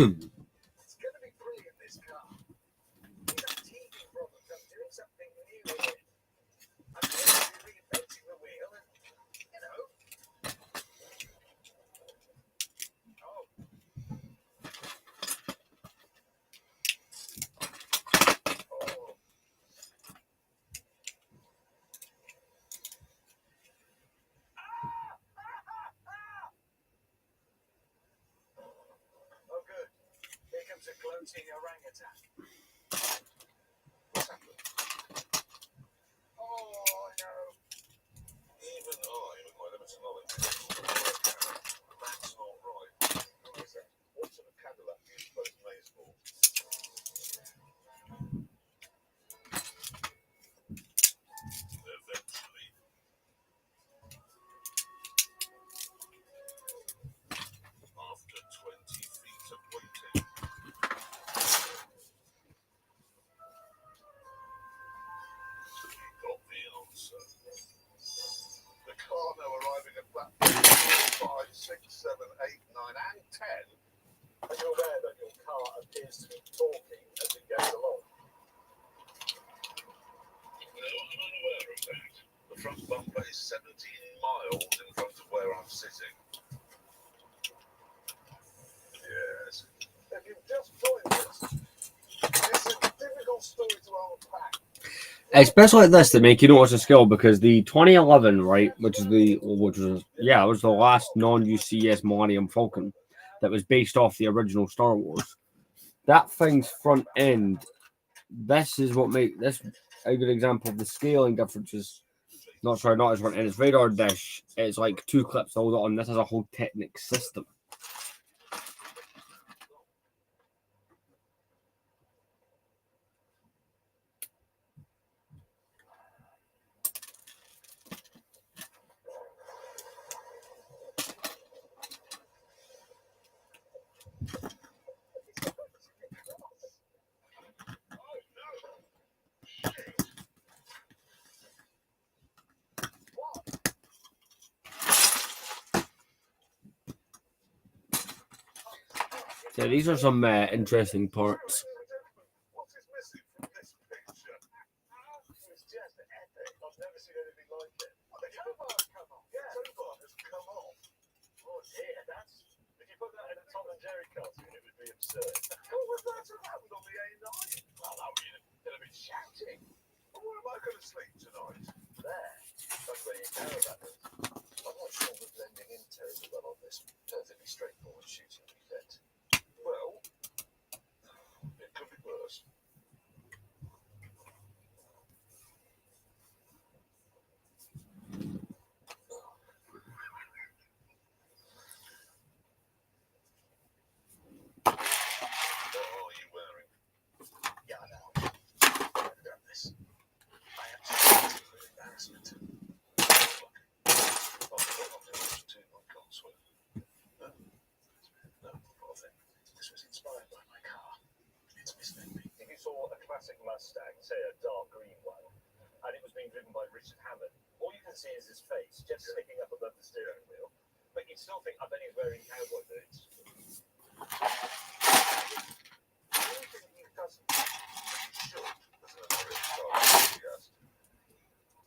Speaker 2: It's going to be brilliant, this car. These are teething problems. I'm doing something new with it. I'm going to be reinventing the wheel and, you know. Oh. Oh. Oh, good. Here comes a gloating orangutan. What's happened? Oh, no. Even I, with my limited knowledge, that's not right. What is that? What sort of Cadillac do you suppose May's for? Eventually. After 20 feet of waiting. Got the answer. The car now arriving at platform 5, 6, 7, 8, 9, and 10.
Speaker 6: Are you aware that your car appears to be talking as it goes along?
Speaker 2: No, I'm unaware of that. The front bumper is 17 miles in front of where I'm sitting. Yes. If you've just joined us, it's a difficult story to unpack.
Speaker 1: It's best like this to make you notice a skill because the 2011, right, it was the last non-UCS Millennium Falcon that was based off the original Star Wars. That thing's front end. This is what make this a good example of the scaling differences. Not as front end. It's radar dish. It's like two clips hold on. This is a whole Technic system. So these are some interesting parts.
Speaker 2: What is missing from this picture? It's just epic. I've never seen anything like it. Oh, the tow bar's come off. Yeah, the tow bar has come off.
Speaker 6: Oh dear, that's... If you put that in a Tom and Jerry cartoon, it would be absurd.
Speaker 2: What was that that happened on the A9? Well, that would have been shouting. Well, where am I going to sleep tonight?
Speaker 6: There. That's where your caravan is.
Speaker 2: I'm not sure we're blending in terribly well on this perfectly straightforward shooting event. Well, it could be worse. What are you wearing?
Speaker 6: Yeah, I know.
Speaker 2: I've done this. I am sweating with embarrassment. Look, I'm not doing this too, I can't swear. No, poor thing. This was inspired by my car. It's misleading.
Speaker 6: If you saw a classic Mustang, say a dark green one, and it was being driven by Richard Hammond, all you can see is his face just sticking up above the steering wheel. But you'd still think, I bet he's wearing cowboy boots.
Speaker 2: The only thing he doesn't, should, as an American car enthusiast,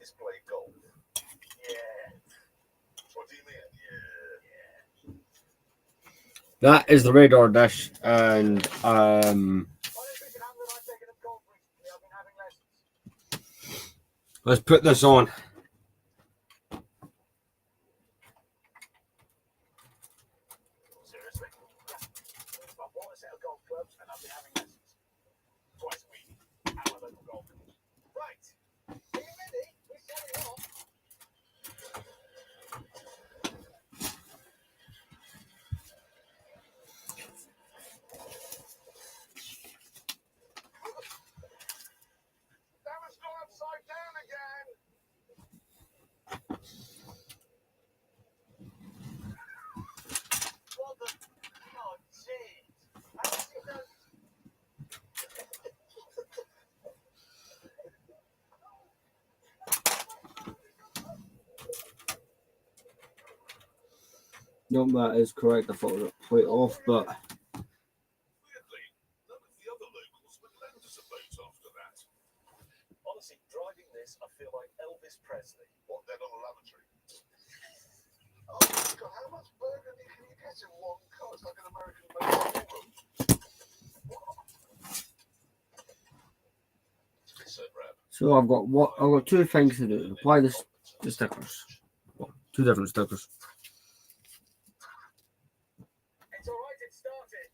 Speaker 2: is play golf.
Speaker 6: Yeah.
Speaker 2: What do you mean? Yeah.
Speaker 1: That is the radar dish, and
Speaker 4: Why don't you think it happened that I've taken up golf recently? I've been having lessons.
Speaker 1: let's put this on.
Speaker 6: Seriously?
Speaker 4: Yeah. I've bought a set of golf clubs and I've been having lessons. Twice a week.
Speaker 1: No, that is correct. I thought it was quite off, but
Speaker 2: Weirdly, none of the other locals would lend us a boat after that.
Speaker 6: Honestly, driving this, I feel like Elvis Presley.
Speaker 2: What, dead on a lavatory? Oh my God, how much burgundy can you get in one car? It's like an American ballroom.
Speaker 1: so I've got two things to do. Apply the stickers. Well, two different stickers.
Speaker 4: It's all right, it started.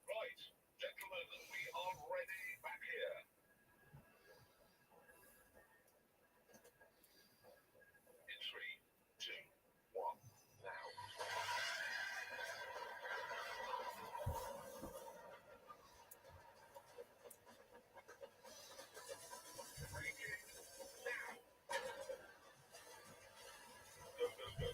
Speaker 2: Right, gentlemen, we are ready back here. In 3, 2, 1, now. Go, go, go.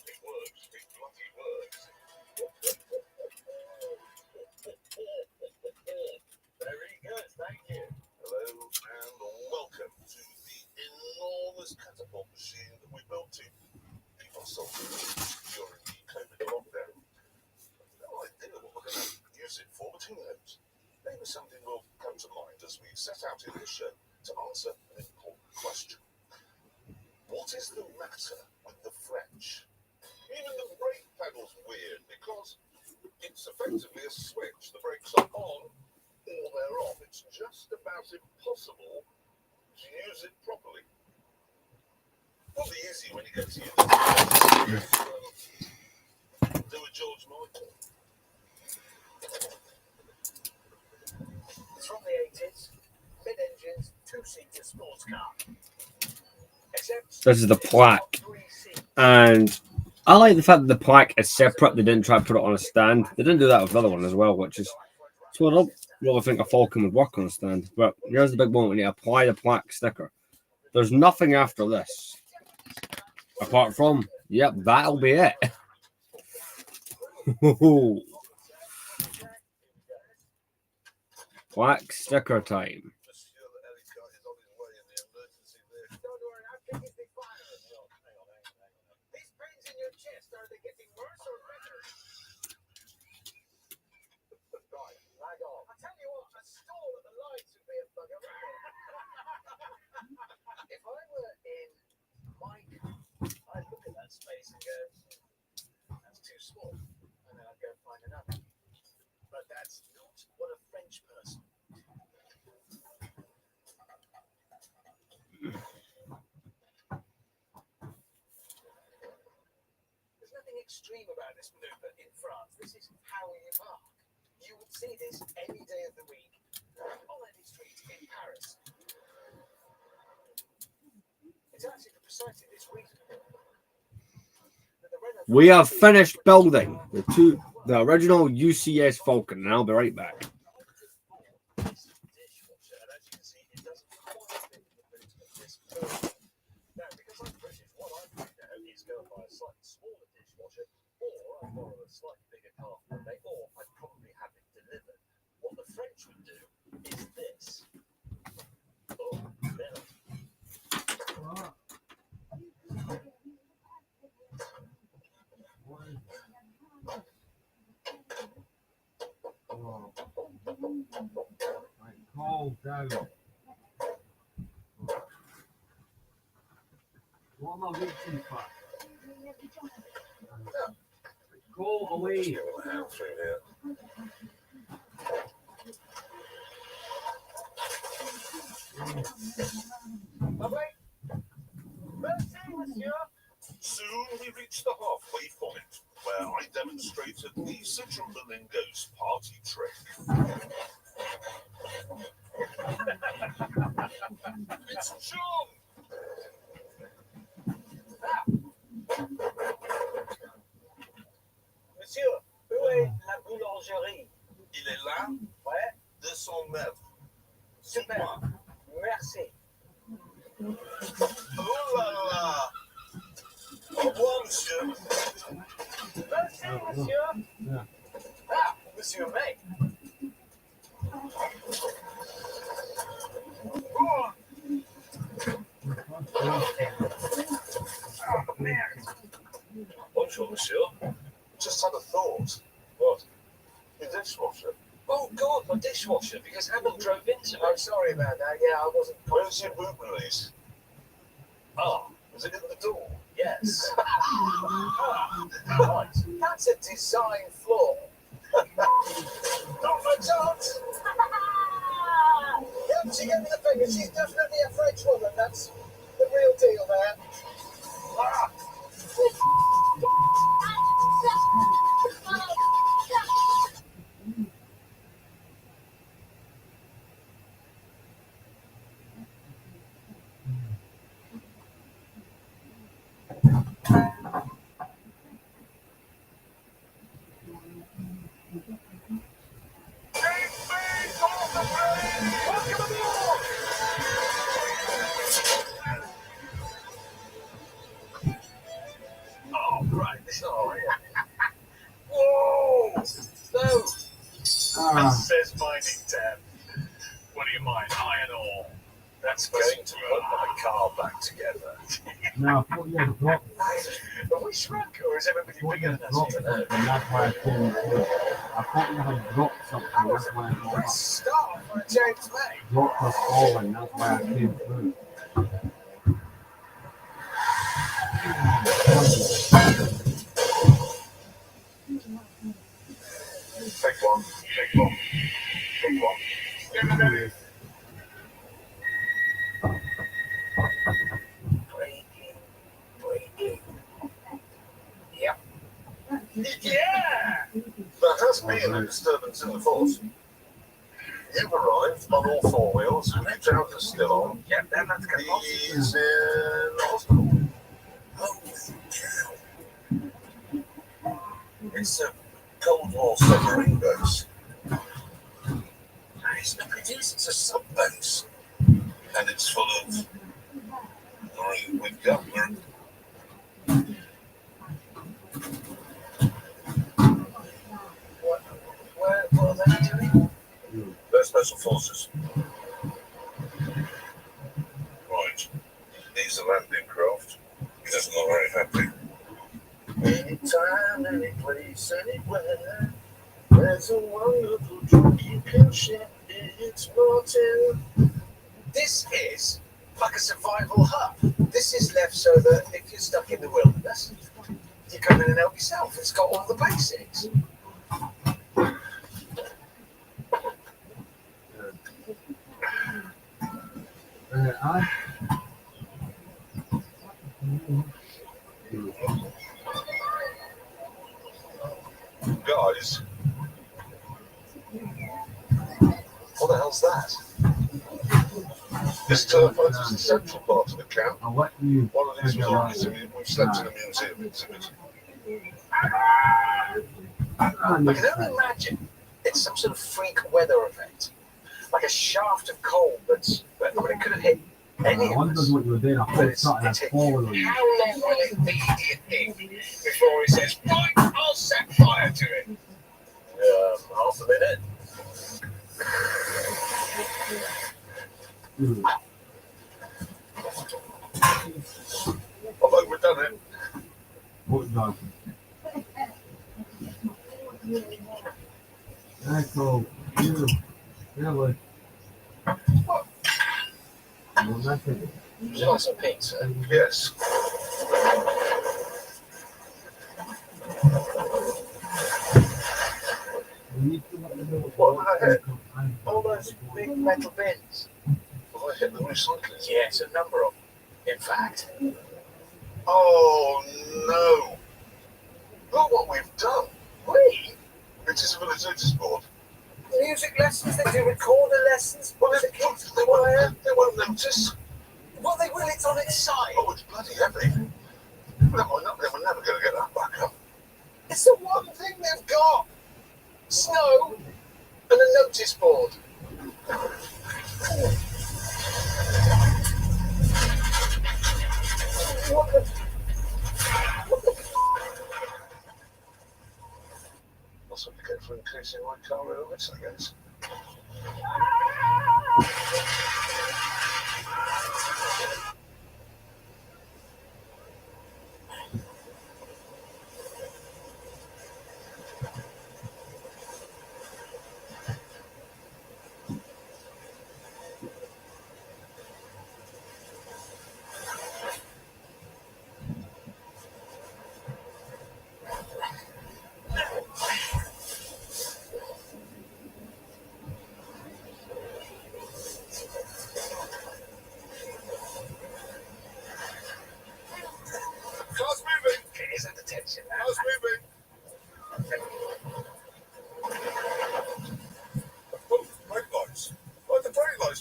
Speaker 2: It works. It bloody works.
Speaker 6: Very good, thank you.
Speaker 2: Hello and welcome to the enormous catapult machine that we built to keep ourselves during the COVID lockdown. No idea what we're going to use it for, but who knows? Maybe something will come to mind as we set out in this show to answer an important question. What is the matter with the French? Even the brake pedal's weird because it's effectively a switch. The brakes are on or they're off. It's just about impossible to use it properly. Probably easy when you get to use it. Do a George Michael.
Speaker 4: It's from the 80s. Mid-engines, two-seater sports car. Except
Speaker 1: This is the plaque,
Speaker 4: three seats.
Speaker 1: and I like the fact that the plaque is separate. They didn't try to put it on a stand. They didn't do that with the other one as well, which is so I don't really think a Falcon would work on a stand. But here's the big moment when you apply the plaque sticker. There's nothing after this, apart from yep, that'll be it. Plaque sticker time.
Speaker 2: Monsieur the Ellicott is on his way in the emergency vehicle.
Speaker 4: Don't worry, I've been the fire. These pains in your chest, are they getting worse or better? Right, lag on. I tell you what, a stall at the lights would be a bugger. If I were in my car, I'd look at that space and go, that's too small. And then I'd go find another. But that's not what a French person. There's nothing extreme about this maneuver in France. This is how you mark. You would see this any day of the week on any street in Paris. It's actually for precisely this reason that the Renault
Speaker 1: We have finished building the original UCS Falcon, and I'll be right back.
Speaker 6: This dishwasher, and as you can see, it doesn't quite fit in the boot of this person. Now, because I'm British, what I do now is go and buy a slightly smaller dishwasher, or I borrow a slightly bigger car from them, or I'd probably have it delivered. What the French would do is this. Oh, there.
Speaker 1: Calm down. What am I reaching for? Go away.
Speaker 2: Give it a hand through here.
Speaker 4: Merci, monsieur.
Speaker 2: Soon we reached the halfway point, where I demonstrated the Citroen Berlingo's party trick. It's John!
Speaker 4: Monsieur, où est la boulangerie?
Speaker 2: Il est là,
Speaker 4: Ouais,
Speaker 2: 200 mètres.
Speaker 4: super.
Speaker 2: Moi.
Speaker 4: Merci.
Speaker 2: Oh là là! Au revoir, monsieur.
Speaker 4: Merci, monsieur. Ah, monsieur May.
Speaker 6: my dishwasher because Hannah drove into
Speaker 4: I'm
Speaker 6: it.
Speaker 4: sorry about that. Yeah, I wasn't.
Speaker 2: Where's your boot release?
Speaker 6: Ah,
Speaker 2: Was it in the door?
Speaker 6: yes. Right.
Speaker 4: That's a design flaw. Not my chance. Yep, she gave me the finger. She's definitely a French woman. That's the real deal there. Ah.
Speaker 6: Oh, right. Oh, yeah.
Speaker 4: Whoa! No.
Speaker 6: Says mining Dan. What do you mine? Iron ore. That's going to put my car back together.
Speaker 7: No, I thought you had dropped.
Speaker 6: Are we shrunk or is everybody
Speaker 7: I thought you
Speaker 6: bigger
Speaker 7: had
Speaker 6: than us?
Speaker 7: dropped
Speaker 6: Even
Speaker 7: something. That's why I came through. I thought you had dropped something. That's why I got
Speaker 4: Let's start for a James May.
Speaker 7: dropped us falling. That's why I came through.
Speaker 2: Take one. Take one. Take one.
Speaker 4: Breaking. Yep.
Speaker 6: Yeah!
Speaker 2: There has been a disturbance in the force. You've arrived on all four wheels. Trouser's still on.
Speaker 6: Yeah, then that's going to
Speaker 2: He's in hospital.
Speaker 4: Holy cow. It's a Cold War submarine base. It's not produced, it's a sub base.
Speaker 2: And it's full of marine with governor.
Speaker 4: What are they doing?
Speaker 2: They're special forces. Right. He's a landing craft. He doesn't look very happy.
Speaker 4: Anytime, any place, anywhere. There's a wonderful drug you can share. It's Martin. This is like a survival hub. This is left so that if you're stuck in the wilderness, you come in and help yourself. It's got all the basics.
Speaker 7: I
Speaker 2: Guys. What the hell's that? This telephone is the central part of the camp.
Speaker 7: I'll let you
Speaker 2: One of these
Speaker 7: figure
Speaker 2: was
Speaker 7: out.
Speaker 2: always we've slept in a museum exhibit.
Speaker 4: I can only imagine it's some sort of freak weather event. Like a shaft of cold that's, I mean, it could have hit any
Speaker 7: I
Speaker 4: of
Speaker 7: wondered
Speaker 4: us.
Speaker 7: what you were doing. I
Speaker 4: But
Speaker 7: thought
Speaker 4: it's
Speaker 7: something had
Speaker 4: hit
Speaker 7: fallen on you.
Speaker 4: How long will it be, do you think, before he says, right, I'll set fire to it?
Speaker 6: half a minute.
Speaker 2: I've overdone it.
Speaker 7: What done? Echo, you, really? Well, nothing.
Speaker 4: Would you like some pizza?
Speaker 2: Yes.
Speaker 7: We need to let them know
Speaker 2: What did I hit?
Speaker 4: All those big metal bins.
Speaker 2: Well, I hit the recycling.
Speaker 4: Yes, a number of them, in fact.
Speaker 2: Oh no! Look what we've done.
Speaker 4: We?
Speaker 2: It is a village notice board.
Speaker 4: Music lessons, they do recorder lessons.
Speaker 2: Well,
Speaker 4: The
Speaker 2: they
Speaker 4: kids
Speaker 2: won't, they won't notice.
Speaker 4: Well, they will, it's on its side.
Speaker 2: Oh, it's bloody heavy. They were never going to get that back up.
Speaker 4: It's the one thing they've got. Snow and a notice board. What the?
Speaker 2: That's what you get for increasing my car limits, I guess.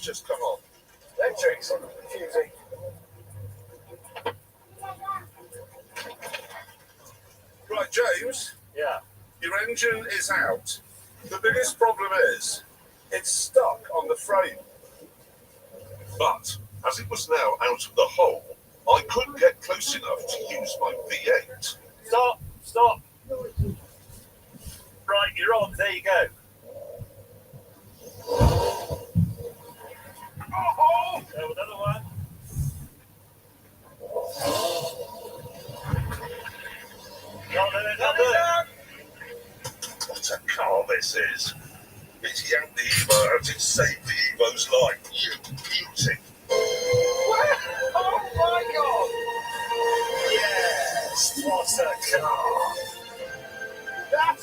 Speaker 2: just come on.
Speaker 6: Electrics, confusing.
Speaker 2: Right, James,
Speaker 6: Yeah.
Speaker 2: your engine is out. The biggest problem is it's stuck on the frame. But as it was now out of the hole, I couldn't get close enough to use my V8.
Speaker 6: Stop. Right, you're on. There you go.
Speaker 2: Oh!
Speaker 6: Another one. Not it.
Speaker 2: What a car this is. It's yanked the Evo out, it's saved the Evo's life. You beauty.
Speaker 6: Oh my God! Yes, what a car! That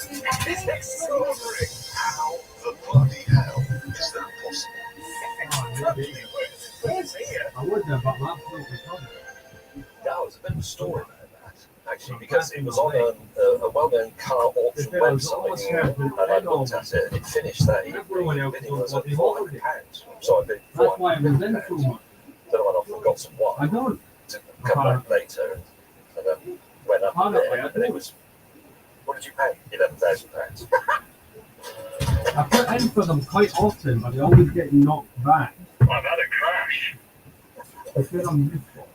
Speaker 6: is extraordinary.
Speaker 2: How the bloody hell is that possible?
Speaker 7: I would have, but I'm absolutely covered.
Speaker 6: That was a bit of a story about that, actually, because it was on a well-known car auction website, and I looked at it, and it finished that evening. It was at £400, so I bid
Speaker 7: That's why it was in
Speaker 6: £400.
Speaker 7: so much.
Speaker 6: Then I went off and got some
Speaker 7: I
Speaker 6: wine
Speaker 7: don't.
Speaker 6: to come back later, and then went up a bit, and it was. What did you pay? £11,000.
Speaker 7: I put in for them quite often, but they always get knocked back.
Speaker 2: I've had a crash.
Speaker 7: Because I'm useful.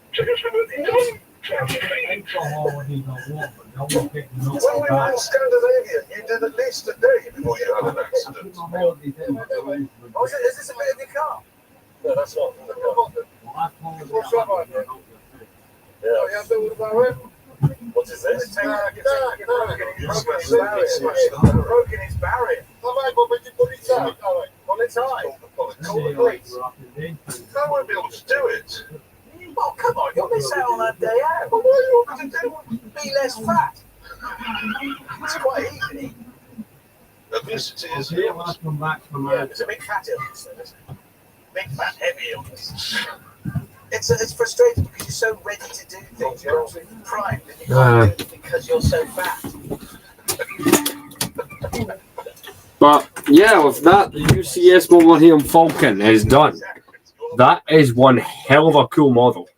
Speaker 7: Alcohol, he don't want, but they always get knocked
Speaker 2: When we were
Speaker 7: back.
Speaker 2: in Scandinavia, you did at least a day before you had an
Speaker 7: I
Speaker 2: accident.
Speaker 7: keep my holidays in, but they always would-
Speaker 6: Oh, is this a bit of your car? No, that's not the car.
Speaker 7: Well, that's holidays
Speaker 2: What's that like,
Speaker 7: I
Speaker 2: mate?
Speaker 7: don't get
Speaker 6: Yeah.
Speaker 2: Yeah, Bill, about it.
Speaker 6: What is this?
Speaker 2: It's broken
Speaker 6: His barrier.
Speaker 2: Put it tight.
Speaker 6: On its eye.
Speaker 2: Call the
Speaker 7: sick.
Speaker 2: police.
Speaker 7: We're up in Dayton.
Speaker 2: I won't be able to do it.
Speaker 6: Oh, come on, you'll miss out on that day out.
Speaker 2: But what do you want me to do?
Speaker 6: Be less fat. It's quite easy.
Speaker 2: Obesity is
Speaker 7: Okay, well, I come back from
Speaker 6: Yeah, it's a big fat illness, then, isn't it? Big fat heavy illness. It's frustrating because you're so ready to do things. You're absolutely primed and you can't do it because you're so fat.
Speaker 1: But yeah, with that, the UCS Millennium Falcon is done. That is one hell of a cool model.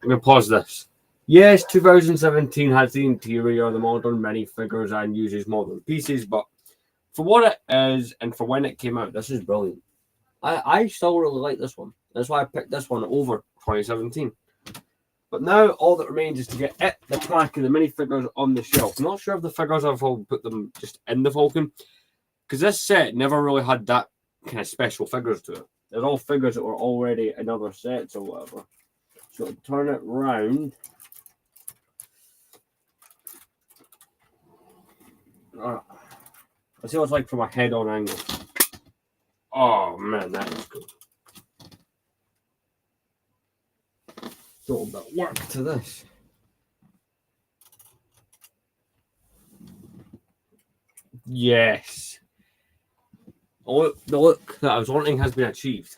Speaker 1: I'm going to pause this. Yes, 2017 has the interior, the modern minifigures, and uses modern pieces, but for what it is and for when it came out, this is brilliant. I still really like this one. That's why I picked this one over 2017. But now all that remains is to get it, the plaque, and the minifigures on the shelf. I'm not sure if the figures I've all put them just in the Falcon, because this set never really had that kind of special figures to it. They're all figures that were already in other sets or whatever. So turn it round. Let's see what it's like from a head-on angle. Oh man, that is cool. A little bit of work to this. Yes. Oh, the look that I was wanting has been achieved.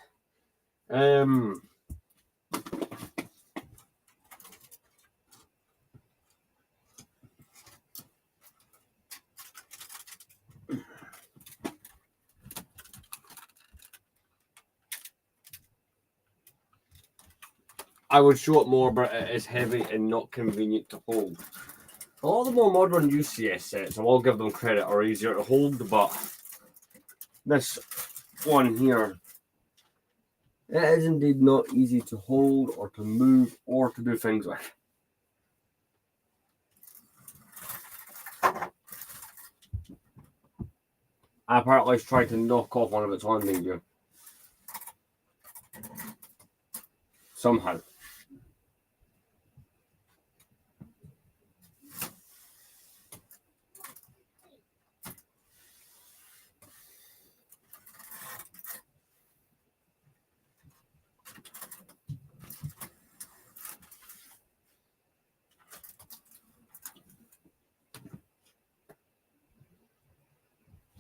Speaker 1: I would show it more, but it is heavy and not convenient to hold. A lot of the more modern UCS sets, I will give them credit, are easier to hold, but this one here, it is indeed not easy to hold or to move or to do things with. Apparently it's trying to knock off one of its landing gear. Somehow.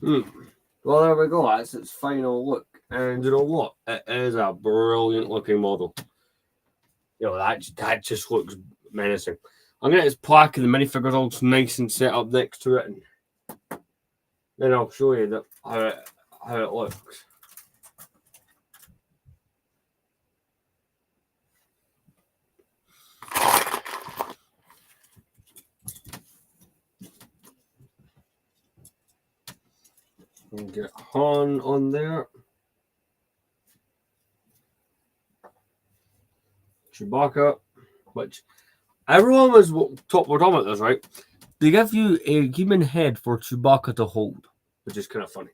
Speaker 1: Well, there we go. That's its final look. And you know what? It is a brilliant looking model. You know, that just looks menacing. I'm going to get its plaque and the minifigures all nice and set up next to it. And then I'll show you how it looks. Han on there. Chewbacca, which everyone was we're talking about this, right? They give you a human head for Chewbacca to hold, which is kind of funny.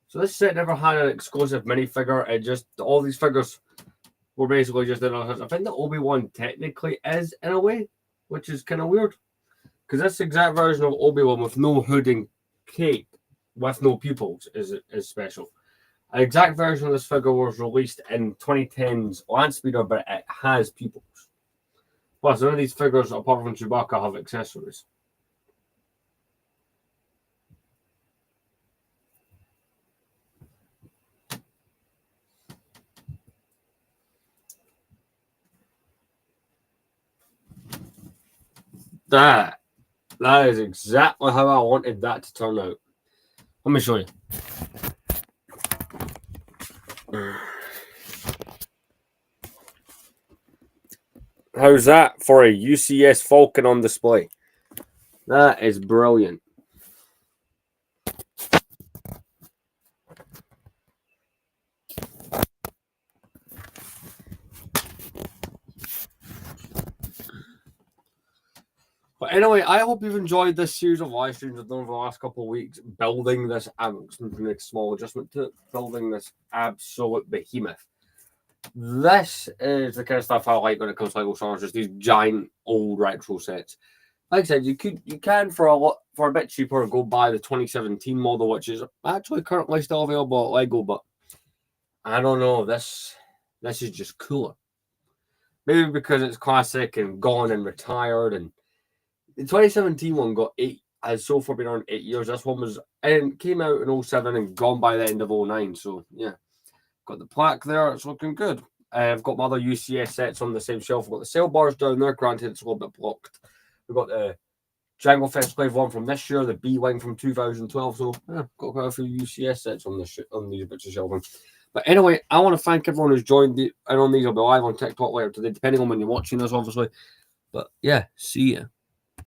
Speaker 1: So this set never had an exclusive minifigure. It just all these figures were basically just in. I think the Obi-Wan technically is in a way, which is kind of weird, because this exact version of Obi-Wan with no hood and cape, with no pupils, is special. An exact version of this figure was released in 2010's Landspeeder, but it has pupils. Plus, none of these figures, apart from Chewbacca, have accessories. That is exactly how I wanted that to turn out. Let me show you. How's that for a UCS Falcon on display? That is brilliant. But anyway, I hope you've enjoyed this series of live streams I've done over the last couple of weeks, building this, make a small adjustment to it, building this absolute behemoth. This is the kind of stuff I like when it comes to Lego Star Wars, just these giant old retro sets. Like I said, you can for a bit cheaper go buy the 2017 model, which is actually currently still available at Lego, but I don't know, this is just cooler. Maybe because it's classic and gone and retired, and the 2017 one has so far been on 8 years. This one came out in 07 and gone by the end of 09. So yeah, got the plaque there. It's looking good. I've got my other UCS sets on the same shelf. I've got the sail bars down there. Granted, it's a little bit blocked. We've got the Jango Fett Slave one from this year, the B-Wing from 2012. So yeah, got quite a few UCS sets on these bits of shelving. But anyway, I want to thank everyone who's joined. And on these, I'll be live on TikTok later today, depending on when you're watching this, obviously. But yeah, see ya.